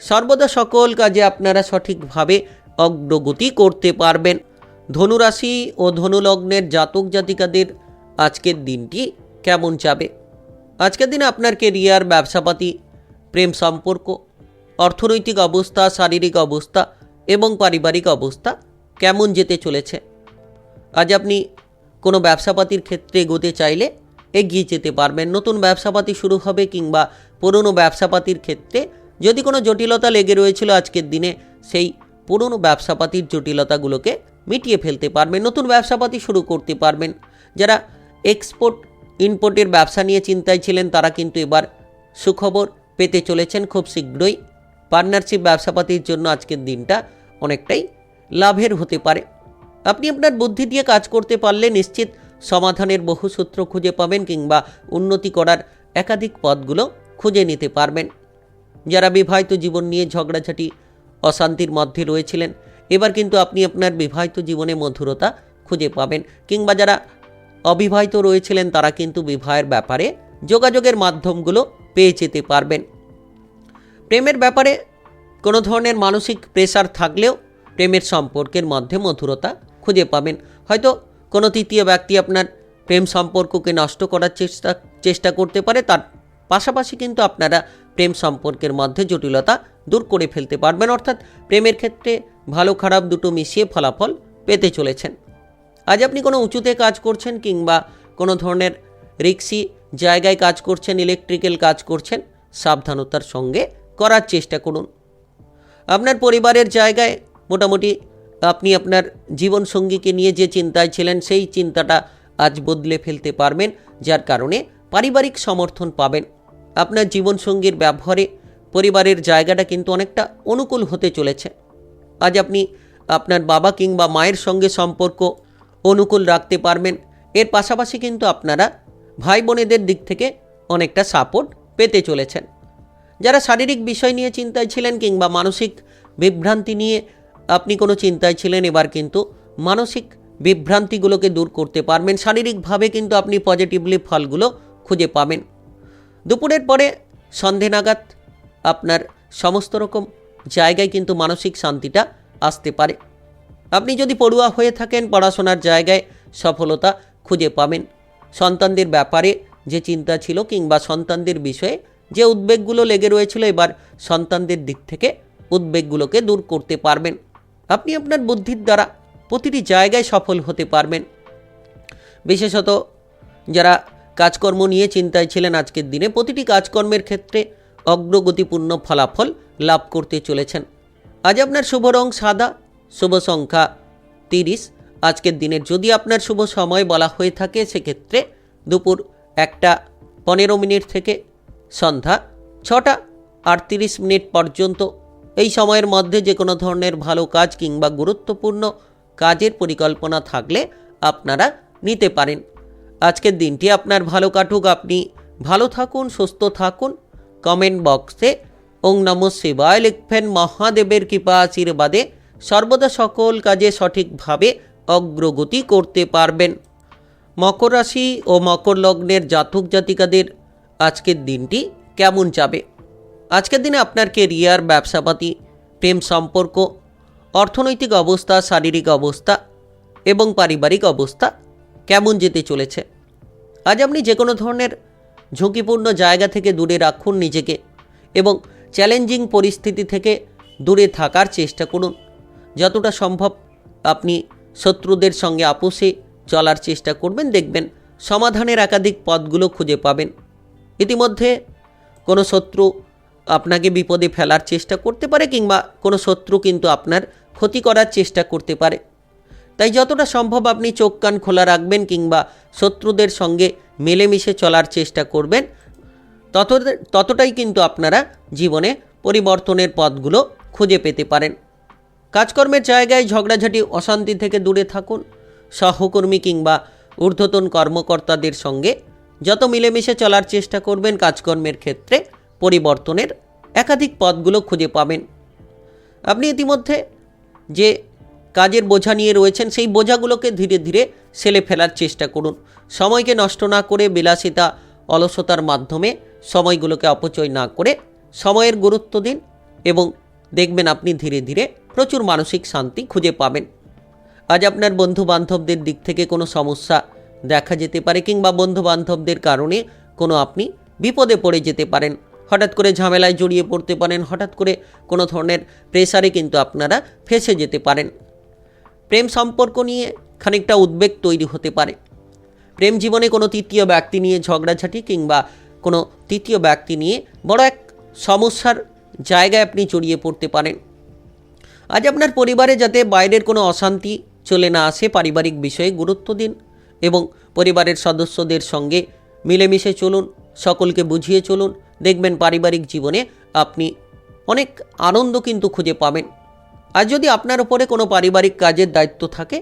সর্বদা সকল কাজে আপনারা সঠিকভাবে অগ্রগতি করতে পারবেন। ধনুরাশি ও ধনুলগ্নের জাতক জাতিকাদের আজকের দিনটি কেমন যাবে? আজকের দিনে আপনার কেরিয়ার, ব্যবসাপাতি, প্রেম সম্পর্ক, অর্থনৈতিক অবস্থা, শারীরিক অবস্থা এবং পারিবারিক অবস্থা কেমন যেতে চলেছে? আজ আপনি কোনো ব্যবসাপাতির ক্ষেত্রে এগোতে চাইলে এগিয়ে যেতে পারবেন। নতুন ব্যবসাপাতি শুরু হবে কিংবা পুরনো ব্যবসাপাতির ক্ষেত্রে যদি কোনো জটিলতা লেগে রয়েছিল আজকের দিনে সেই পুরনো ব্যবসাপাতির জটিলতাগুলোকে মিটিয়ে ফেলতে পারবেন। নতুন ব্যবসাপাতি শুরু করতে পারবেন। যারা এক্সপোর্ট ইম্পোর্টের ব্যবসা নিয়ে চিন্তায় ছিলেন তারা কিন্তু এবার সুখবর পেতে চলেছেন খুব শীঘ্রই। পার্টনারশিপ ব্যবসাপাতির জন্য আজকের দিনটা অনেকটাই লাভের হতে পারে। আপনি আপনার বুদ্ধি দিয়ে কাজ করতে পারলে নিশ্চিত সমাধানের বহু সূত্র খুঁজে পাবেন কিংবা উন্নতি করার একাধিক পথগুলো খুঁজে নিতে পারবেন। যারা বিবাহিত জীবন নিয়ে ঝগড়াঝাটি, অশান্তির মধ্যে রয়েছিলেন এবার কিন্তু আপনি আপনার বিবাহিত জীবনে মধুরতা খুঁজে পাবেন। কিংবা যারা অবিবাহিত রয়েছিলেন তারা কিন্তু বিবাহের ব্যাপারে যোগাযোগের মাধ্যমগুলো পেয়ে যেতে পারবেন। প্রেমের ব্যাপারে কোনো ধরনের মানসিক প্রেসার থাকলেও প্রেমের সম্পর্কের মধ্যে মধুরতা খুঁজে পাবেন। হয়তো কোনো তৃতীয় ব্যক্তি আপনার প্রেম সম্পর্ককে নষ্ট করার চেষ্টা করতে পারে, তার পাশাপাশি কিন্তু আপনারা প্রেম সম্পর্কের মধ্যে জটিলতা দূর করে ফেলতে পারবেন। অর্থাৎ প্রেমের ক্ষেত্রে ভালো খারাপ দুটো মিশিয়ে ফলাফল পেতে চলেছেন। আজ আপনি কোনো উঁচুতে কাজ করছেন কিংবা কোনো ধরনের রিক্সি জায়গায় কাজ করছেন, ইলেকট্রিক্যাল কাজ করছেন, সাবধানতার সঙ্গে করার চেষ্টা করুন। আপনার পরিবারের জায়গায় মোটামুটি আপনি আপনার জীবনসঙ্গীকে নিয়ে যে চিন্তায় ছিলেন সেই চিন্তাটা আজ বদলে ফেলতে পারবেন, যার কারণে পারিবারিক সমর্থন পাবেন। আপনার জীবনসঙ্গীর ব্যবহারে পরিবারের জায়গাটা কিন্তু অনেকটা অনুকূল হতে চলেছে। আজ আপনি আপনার বাবা কিংবা মায়ের সঙ্গে সম্পর্ক অনুকূল রাখতে পারবেন। এর পাশাপাশি কিন্তু আপনারা ভাই বোনেদের দিক থেকে অনেকটা সাপোর্ট পেতে চলেছেন। যারা শারীরিক বিষয় নিয়ে চিন্তায় ছিলেন কিংবা মানসিক বিভ্রান্তি নিয়ে আপনি কোনো চিন্তায় ছিলেন এবার কিন্তু মানসিক বিভ্রান্তিগুলোকে দূর করতে পারবেন। শারীরিকভাবে কিন্তু আপনি পজিটিভলি ফলগুলো খুঁজে পাবেন। দুপুরের পরে সন্ধে নাগাদ আপনার সমস্ত রকম জায়গায় কিন্তু মানসিক শান্তিটা আসতে পারে। আপনি যদি পড়ুয়া হয়ে থাকেন পড়াশোনার জায়গায় সফলতা খুঁজে পাবেন। সন্তানদের ব্যাপারে যে চিন্তা ছিল কিংবা সন্তানদের বিষয়ে যে উদ্বেগগুলো লেগে রয়েছিল এবার সন্তানদের দিক থেকে উদ্বেগগুলোকে দূর করতে পারবেন। আপনি আপনার বুদ্ধির দ্বারা প্রতিটি জায়গায় সফল হতে পারবেন। বিশেষত যারা কাজকর্ম নিয়ে চিন্তায় ছিলেন আজকের দিনে প্রতিটি কাজকর্মের ক্ষেত্রে অগ্রগতিপূর্ণ ফলাফল লাভ করতে চলেছেন। আজ আপনার শুভ রং সাদা, শুভ সংখ্যা 30। আজকের দিনের যদি আপনার শুভ সময় বলা হয়ে থাকে সেক্ষেত্রে দুপুর 1:15 থেকে সন্ধ্যা 6:38 পর্যন্ত। এই সময়ের মধ্যে যে কোনো ধরনের ভালো কাজ কিংবা গুরুত্বপূর্ণ কাজের পরিকল্পনা থাকলে আপনারা নিতে পারেন। আজকের দিনটি আপনার ভালো কাটুক, আপনি ভালো থাকুন, সুস্থ থাকুন। কমেন্ট বক্সে ওং নমঃ শিবায় লিখবেন। মহাদেবের কৃপা আশীর্বাদে সর্বদা সকল কাজে সঠিকভাবে অগ্রগতি করতে পারবেন। মকর রাশি ও মকর লগ্নের জাতক জাতিকাদের আজকের দিনটি কেমন যাবে? আজকের দিনে আপনার কেরিয়ার, ব্যবসাপাতি, প্রেম সম্পর্ক, অর্থনৈতিক অবস্থা, শারীরিক অবস্থা এবং পারিবারিক অবস্থা কেমন যেতে চলেছে? আজ আপনি যে কোনো ধরনের ঝুঁকিপূর্ণ জায়গা থেকে দূরে রাখুন নিজেকে এবং চ্যালেঞ্জিং পরিস্থিতি থেকে দূরে থাকার চেষ্টা করুন। যতটা সম্ভব আপনি শত্রুদের সঙ্গে আপোষে চলার চেষ্টা করবেন, দেখবেন সমাধানের একাধিক পথগুলো খুঁজে পাবেন। ইতিমধ্যে কোনো শত্রু আপনাকে বিপদে ফেলার চেষ্টা করতে পারে কিংবা কোনো শত্রু কিন্তু আপনার ক্ষতি করার চেষ্টা করতে পারে। তাই যতটা সম্ভব আপনি চোখ কান খোলা রাখবেন কিংবা শত্রুদের সঙ্গে মিলেমিশে চলার চেষ্টা করবেন। ততটাই কিন্তু আপনারা জীবনে পরিবর্তনের পথগুলো খুঁজে পেতে পারেন। কাজকর্মের জায়গায় ঝগড়াঝাটি, অশান্তি থেকে দূরে থাকুন। সহকর্মী কিংবা ঊর্ধ্বতন কর্মকর্তাদের সঙ্গে যত মিলেমিশে চলার চেষ্টা করবেন কাজকর্মের ক্ষেত্রে পরিবর্তনের একাধিক পথগুলো খুঁজে পাবেন। আপনি ইতিমধ্যে যে কাজের বোঝা নিয়ে রয়েছেন সেই বোঝাগুলোকে ধীরে ধীরে সেলে ফেলার চেষ্টা করুন। সময়কে নষ্ট না করে বিলাসিতা, অলসতার মাধ্যমে সময়গুলোকে অপচয় না করে সময়ের গুরুত্ব দিন এবং দেখবেন আপনি ধীরে ধীরে প্রচুর মানসিক শান্তি খুঁজে পাবেন। আজ আপনার বন্ধু বান্ধবদের দিক থেকে কোনো সমস্যা দেখা যেতে পারে কিংবা বন্ধু বান্ধবদের কারণে কোনো আপনি বিপদে পড়ে যেতে পারেন, হঠাৎ করে ঝামেলায় জড়িয়ে পড়তে পারেন, হঠাৎ করে কোনো ধরনের প্রেসারে কিন্তু আপনারা ফেঁসে যেতে পারেন। প্রেম সম্পর্ক নিয়ে খানিকটা উদ্বেগ তৈরি হতে পারে। প্রেম জীবনে কোনো তৃতীয় ব্যক্তি নিয়ে ঝগড়াঝাটি কিংবা কোনো তৃতীয় ব্যক্তি নিয়ে বড় এক সমস্যার জায়গায় আপনি জড়িয়ে পড়তে পারেন। আজ আপনার পরিবারে যাতে বাইরের কোনো অশান্তি চলে না আসে পারিবারিক বিষয়ে গুরুত্ব দিন এবং পরিবারের সদস্যদের সঙ্গে মিলেমিশে চলুন, সকলকে বুঝিয়ে চলুন। দেখবেন পারিবারিক জীবনে আপনি অনেক আনন্দ কিন্তু খুঁজে পাবেন। আর যদি আপনার উপরে কোনো পারিবারিক কাজের দায়িত্ব থাকে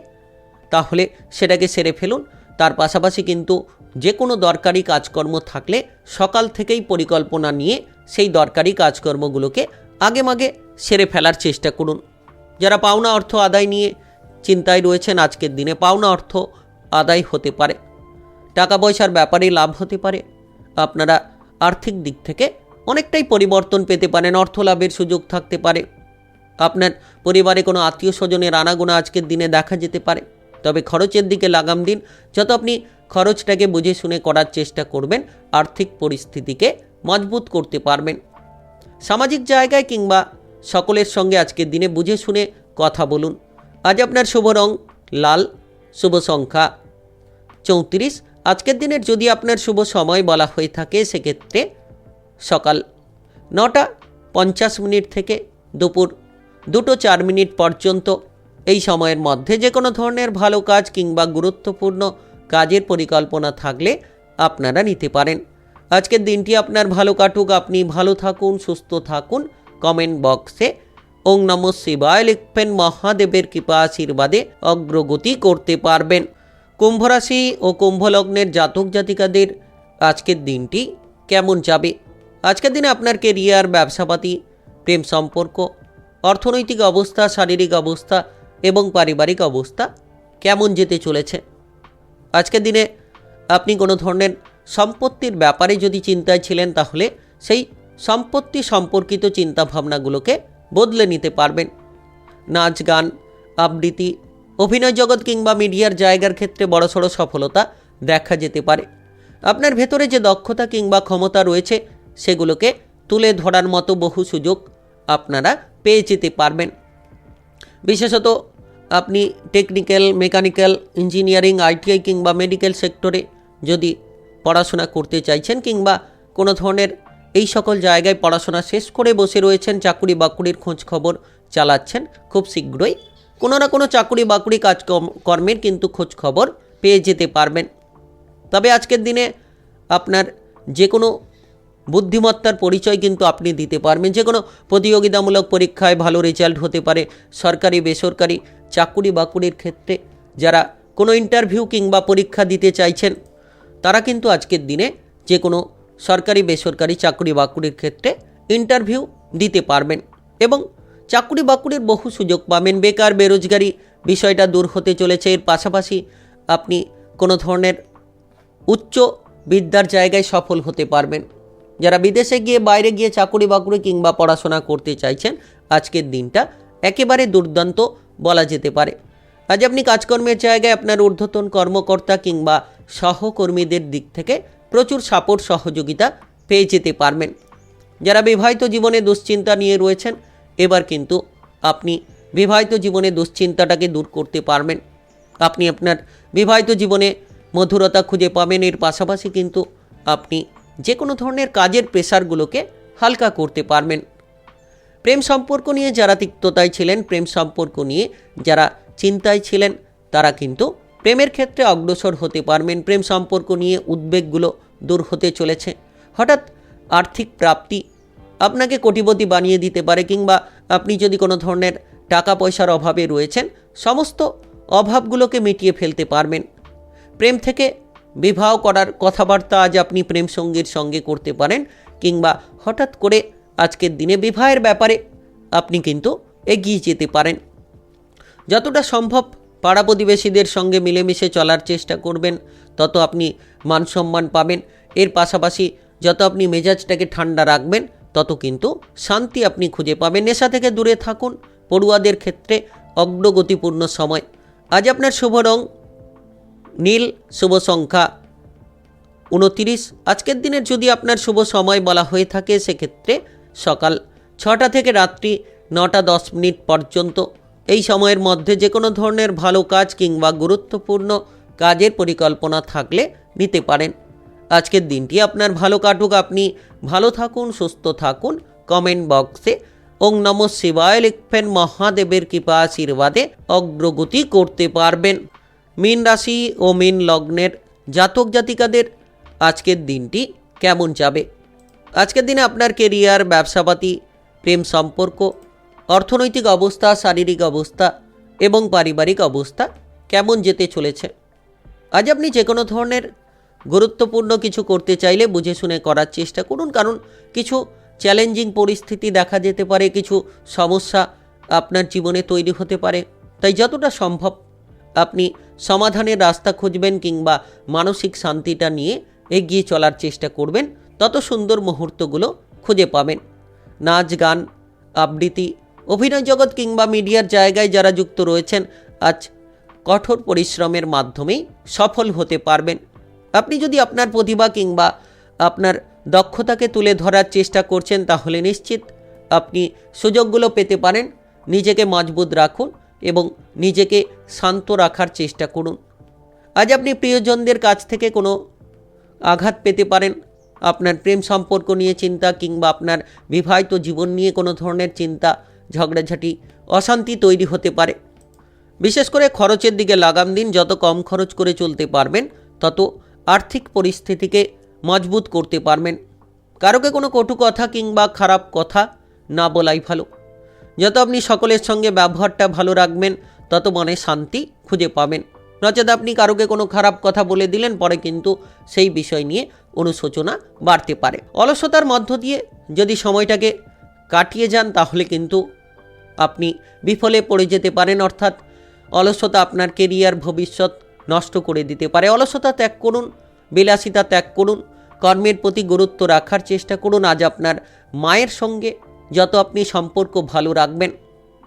তাহলে সেটাকে সেরে ফেলুন। তার পাশাপাশি কিন্তু যে কোনো দরকারি কাজকর্ম থাকলে সকাল থেকেই পরিকল্পনা নিয়ে সেই দরকারি কাজকর্মগুলোকে আগেভাগে সেরে ফেলার চেষ্টা করুন। যারা পাওনা অর্থ আদায় নিয়ে চিন্তায় রয়েছেন, আজকের দিনে পাওনা অর্থ আদায় হতে পারে। টাকা পয়সার ব্যাপারে লাভ হতে পারে। আপনারা আর্থিক দিক থেকে অনেকটাই পরিবর্তন পেতে পারেন, অর্থ লাভের সুযোগ থাকতে পারে। আপনার পরিবারে কোনো আত্মীয় স্বজনের আনাগোনা আজকের দিনে দেখা যেতে পারে। তবে খরচের দিকে লাগাম দিন। যত আপনি খরচটাকে বুঝে শুনে করার চেষ্টা করবেন, আর্থিক পরিস্থিতিকে মজবুত করতে পারবেন। সামাজিক জায়গায় কিংবা সকলের সঙ্গে আজকের দিনে বুঝে শুনে কথা বলুন। আজ আপনার শুভ রং লাল, শুভ সংখ্যা 34। আজকের দিনের যদি আপনার শুভ সময় বলা হয়ে থাকে সেক্ষেত্রে সকাল 9:50 থেকে দুপুর 2:04 পর্যন্ত। এই সময়ের মধ্যে যে কোনো ধরনের ভালো কাজ কিংবা গুরুত্বপূর্ণ কাজের পরিকল্পনা থাকলে আপনারা নিতে পারেন। আজকের দিনটি আপনার ভালো কাটুক, আপনি ভালো থাকুন, সুস্থ থাকুন। কমেন্ট বক্সে ওং নমঃ শিবায় লিখবেন। মহাদেবের কৃপা আশীর্বাদে অগ্রগতি করতে পারবেন। কুম্ভ রাশি ও কুম্ভ লগ্নের জাতক জাতিকাদের আজকের দিনটি কেমন যাবে? আজকের দিনে আপনার কেরিয়ার, ব্যবসাপাতি, প্রেম সম্পর্ক, অর্থনৈতিক অবস্থা, শারীরিক অবস্থা এবং পারিবারিক অবস্থা কেমন যেতে চলেছে? আজকের দিনে আপনি কোনো ধরনের সম্পত্তির ব্যাপারে যদি চিন্তায় ছিলেন তাহলে সেই সম্পত্তি সম্পর্কিত চিন্তাভাবনাগুলোকে বদলে নিতে পারবেন। নাচ, গান, আবৃত্তি, অভিনয় জগৎ কিংবা মিডিয়ার জায়গার ক্ষেত্রে বড়সড় সফলতা দেখা যেতে পারে। আপনার ভেতরে যে দক্ষতা কিংবা ক্ষমতা রয়েছে সেগুলোকে তুলে ধরার মতো বহু সুযোগ আপনারা পেয়ে যেতে পারবেন। বিশেষত আপনি টেকনিক্যাল, মেকানিক্যাল, ইঞ্জিনিয়ারিং, আইটিআই কিংবা মেডিকেল সেক্টরে যদি পড়াশোনা করতে চাইছেন কিংবা কোনো ধরনের এই সকল জায়গায় পড়াশোনা শেষ করে বসে রয়েছেন, চাকুরি বাকুরির খোঁজ খবর চালাচ্ছেন, খুব শীঘ্রই কোনো না কোনো চাকুরি বাকুরি কাজকর্মের কিন্তু খোঁজ খবর পেয়ে যেতে পারবেন। তবে আজকের দিনে আপনার যে কোনো বুদ্ধিমত্তার পরিচয় কিন্তু আপনি দিতে পারবেন। যে কোনো প্রতিযোগিতামূলক পরীক্ষায় ভালো রেজাল্ট হতে পারে। সরকারি, বেসরকারি চাকুরি বাকুরির ক্ষেত্রে যারা কোনো ইন্টারভিউ কিংবা পরীক্ষা দিতে চাইছেন তারা কিন্তু আজকের দিনে যে কোনো সরকারি, বেসরকারি চাকুরি বাকুরির ক্ষেত্রে ইন্টারভিউ দিতে পারবেন এবং চাকুরি বাকুরির বহু সুযোগ পাবেন। বেকার, বেরোজগারি বিষয়টা দূর হতে চলেছে। এর পাশাপাশি আপনি কোনো ধরনের উচ্চ বিদ্যার জায়গায় সফল হতে পারবেন। যারা বিদেশে গিয়ে, বাইরে গিয়ে চাকুরি বাকুরি কিংবা পড়াশোনা করতে চাইছেন আজকের দিনটা একেবারে দুর্দান্ত বলা যেতে পারে। আজ আপনি কাজকর্মের জায়গায় আপনার ঊর্ধ্বতন কর্মকর্তা কিংবা সহকর্মীদের দিক থেকে প্রচুর সাপোর্ট, সহযোগিতা পেয়ে যেতে পারবেন। যারা বিবাহিত জীবনে দুশ্চিন্তা নিয়ে রয়েছেন এবার কিন্তু আপনি বিবাহিত জীবনে দুশ্চিন্তাটাকে দূর করতে পারবেন। আপনি আপনার বিবাহিত জীবনে মধুরতা খুঁজে পাবেন। এর পাশাপাশি কিন্তু আপনি যে কোনো ধরনের কাজের প্রেশারগুলোকে হালকা করতে পারবেন। প্রেম সম্পর্ক নিয়ে যারা তিক্ততায় ছিলেন, প্রেম সম্পর্ক নিয়ে যারা চিন্তায় ছিলেন তারা কিন্তু প্রেমের ক্ষেত্রে অগ্রসর হতে পারবেন। প্রেম সম্পর্ক নিয়ে উদ্বেগগুলো দূর হতে চলেছে। হঠাৎ আর্থিক প্রাপ্তি আপনাকে কোটিপতি বানিয়ে দিতে পারে কিংবা আপনি যদি কোনো ধরনের টাকা পয়সার অভাবে রয়েছেন সমস্ত অভাবগুলোকে মিটিয়ে ফেলতে পারবেন। প্রেম থেকে বিবাহ করার কথাবার্তা আজ আপনি প্রেম সঙ্গীর সঙ্গে করতে পারেন কিংবা হঠাৎ করে আজকের দিনে বিবাহের ব্যাপারে আপনি কিন্তু এগিয়ে যেতে পারেন। যতটা সম্ভব পাড়া প্রতিবেশীদের সঙ্গে মিলেমিশে চলার চেষ্টা করবেন, তত আপনি মান সম্মান পাবেন। এর পাশাপাশি যত আপনি মেজাজটাকে ঠান্ডা রাখবেন তত কিন্তু শান্তি আপনি খুঁজে পাবেন। নেশা থেকে দূরে থাকুন। পড়ুয়াদের ক্ষেত্রে অগ্রগতিপূর্ণ সময়। আজ আপনার শুভ রং নীল, শুভ সংখ্যা 29। আজকের দিনের যদি আপনার শুভ সময় বলা হয়ে থাকে সেক্ষেত্রে সকাল 6টা থেকে রাত্রি 9টা 10 পর্যন্ত। এই সময়ের মধ্যে যে কোনো ধরনের ভালো কাজ কিংবা গুরুত্বপূর্ণ কাজের পরিকল্পনা থাকলে নিতে পারেন। আজকের দিনটি আপনার ভালো কাটুক। আপনি ভালো থাকুন, সুস্থ থাকুন। কমেন্ট বক্সে ওং নমঃ শিবায় লিখবেন। মহাদেবের কৃপা আশীর্বাদে অগ্রগতি করতে পারবেন। মীন রাশি ও মীন লগ্নের জাতক জাতিকাদের আজকের দিনটি কেমন যাবে? আজকের দিনে আপনার কেরিয়ার, ব্যবসাপাতি, প্রেম সম্পর্ক, অর্থনৈতিক অবস্থা, শারীরিক অবস্থা এবং পারিবারিক অবস্থা কেমন যেতে চলেছে? আজ আপনি যে কোনো ধরনের গুরুত্বপূর্ণ কিছু করতে চাইলে বুঝে শুনে করার চেষ্টা করুন, কারণ কিছু চ্যালেঞ্জিং পরিস্থিতি দেখা যেতে পারে, কিছু সমস্যা আপনার জীবনে তৈরি হতে পারে। তাই যতটা সম্ভব আপনি সমাধানের রাস্তা খুঁজবেন কিংবা মানসিক শান্তিটা নিয়ে এগিয়ে চলার চেষ্টা করবেন, তত সুন্দর মুহূর্তগুলো খুঁজে পাবেন। নাচ, গান, আবৃত্তি, অভিনয় জগৎ কিংবা মিডিয়ার জায়গায় যারা যুক্ত রয়েছেন আজ কঠোর পরিশ্রমের মাধ্যমেই সফল হতে পারবেন। আপনি যদি আপনার প্রতিভা কিংবা আপনার দক্ষতাকে তুলে ধরার চেষ্টা করছেন তাহলে নিশ্চিত আপনি সুযোগগুলো পেতে পারেন। নিজেকে মজবুত রাখুন এবং নিজেকে শান্ত রাখার চেষ্টা করুন। আজ আপনি প্রিয়জনদের কাছ থেকে কোনো আঘাত পেতে পারেন। আপনার প্রেম সম্পর্ক নিয়ে চিন্তা কিংবা আপনার বিবাহিত জীবন নিয়ে কোনো ধরনের চিন্তা, ঝগড়াঝাটি, অশান্তি তৈরি হতে পারে। বিশেষ করে খরচের দিকে লাগাম দিন। যত কম খরচ করে চলতে পারবেন তত আর্থিক পরিস্থিতিকে মজবুত করতে পারবেন। কারোকে কোনো কটু কথা কিংবা খারাপ কথা না বলাই ভালো। যত আপনি সকলের সঙ্গে ব্যবহারটা ভালো রাখবেন তত মনে শান্তি খুঁজে পাবেন। নচেত আপনি কারোকে কোনো খারাপ কথা বলে দিলেন, পরে কিন্তু সেই বিষয় নিয়ে অনুশোচনা বাড়তে পারে। অলসতার মধ্য দিয়ে যদি সময়টাকে কাটিয়ে যান তাহলে কিন্তু আপনি বিফলে পড়ে যেতে পারেন। অর্থাৎ অলসতা আপনার কেরিয়ার, ভবিষ্যৎ নষ্ট করে দিতে পারে। অলসতা ত্যাগ করুন, বিলাসিতা ত্যাগ করুন, কর্মের প্রতি গুরুত্ব রাখার চেষ্টা করুন। আজ আপনার মায়ের সঙ্গে যত আপনি সম্পর্ক ভালো রাখবেন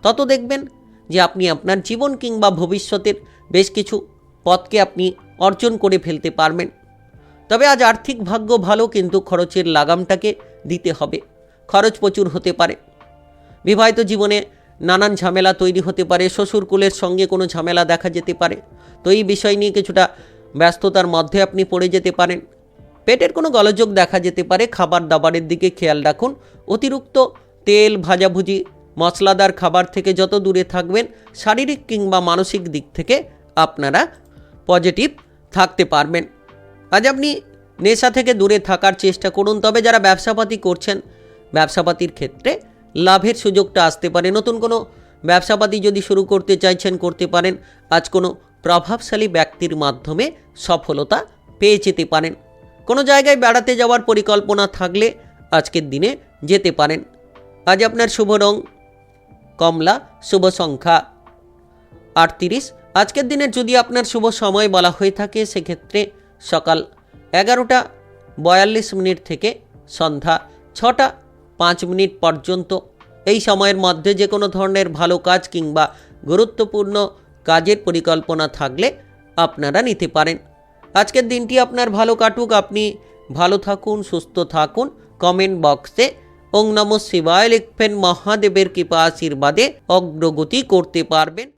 তত দেখবেন যে আপনি আপনার জীবন কিংবা ভবিষ্যতের বেশ কিছু পথকে আপনি অর্জন করে ফেলতে পারবেন। তবে আজ আর্থিক ভাগ্য ভালো, কিন্তু খরচের লাগামটাকে দিতে হবে। খরচ প্রচুর হতে পারে। বিবাহিত জীবনে নানান ঝামেলা তৈরি হতে পারে। শ্বশুরকুলের সঙ্গে কোনো ঝামেলা দেখা যেতে পারে। তো এই বিষয় নিয়ে কিছুটা ব্যস্ততার মধ্যে আপনি পড়ে যেতে পারেন। পেটের কোনো গোলযোগ দেখা যেতে পারে। খাবার দাবারের দিকে খেয়াল রাখুন। অতিরিক্ত তেল, ভাজাভুজি, মশলাদার খাবার থেকে যত দূরে থাকবেন, শারীরিক কিংবা মানসিক দিক থেকে আপনারা পজিটিভ থাকতে পারবেন। আজ আপনি নেশা থেকে দূরে থাকার চেষ্টা করুন। তবে যারা ব্যবসাপাতি করছেন, ব্যবসাপাতির ক্ষেত্রে লাভের সুযোগটা আসতে পারে। নতুন কোনো ব্যবসাপাতি যদি শুরু করতে চাইছেন করতে পারেন। আজ কোনো প্রভাবশালী ব্যক্তির মাধ্যমে সফলতা পেয়ে যেতে পারেন। কোনো জায়গায় বেড়াতে যাওয়ার পরিকল্পনা থাকলে আজকের দিনে যেতে পারেন। আজ আপনার শুভ রং কমলা, শুভ সংখ্যা 38। আজকের দিনের যদি আপনার শুভ সময় বলা হয়ে থাকে সেক্ষেত্রে সকাল 11টা 42 থেকে সন্ধ্যা 6টা 5 পর্যন্ত। এই সময়ের মধ্যে যে কোনো ধরনের ভালো কাজ কিংবা গুরুত্বপূর্ণ কাজের পরিকল্পনা থাকলে আপনারা নিতে পারেন। আজকের দিনটি আপনার ভালো কাটুক। আপনি ভালো থাকুন, সুস্থ থাকুন। কমেন্ট বক্সে ওং নমঃ শিবায় লিখবেন। মহাদেবের কৃপা আশীর্বাদে অগ্রগতি করতে পারবেন।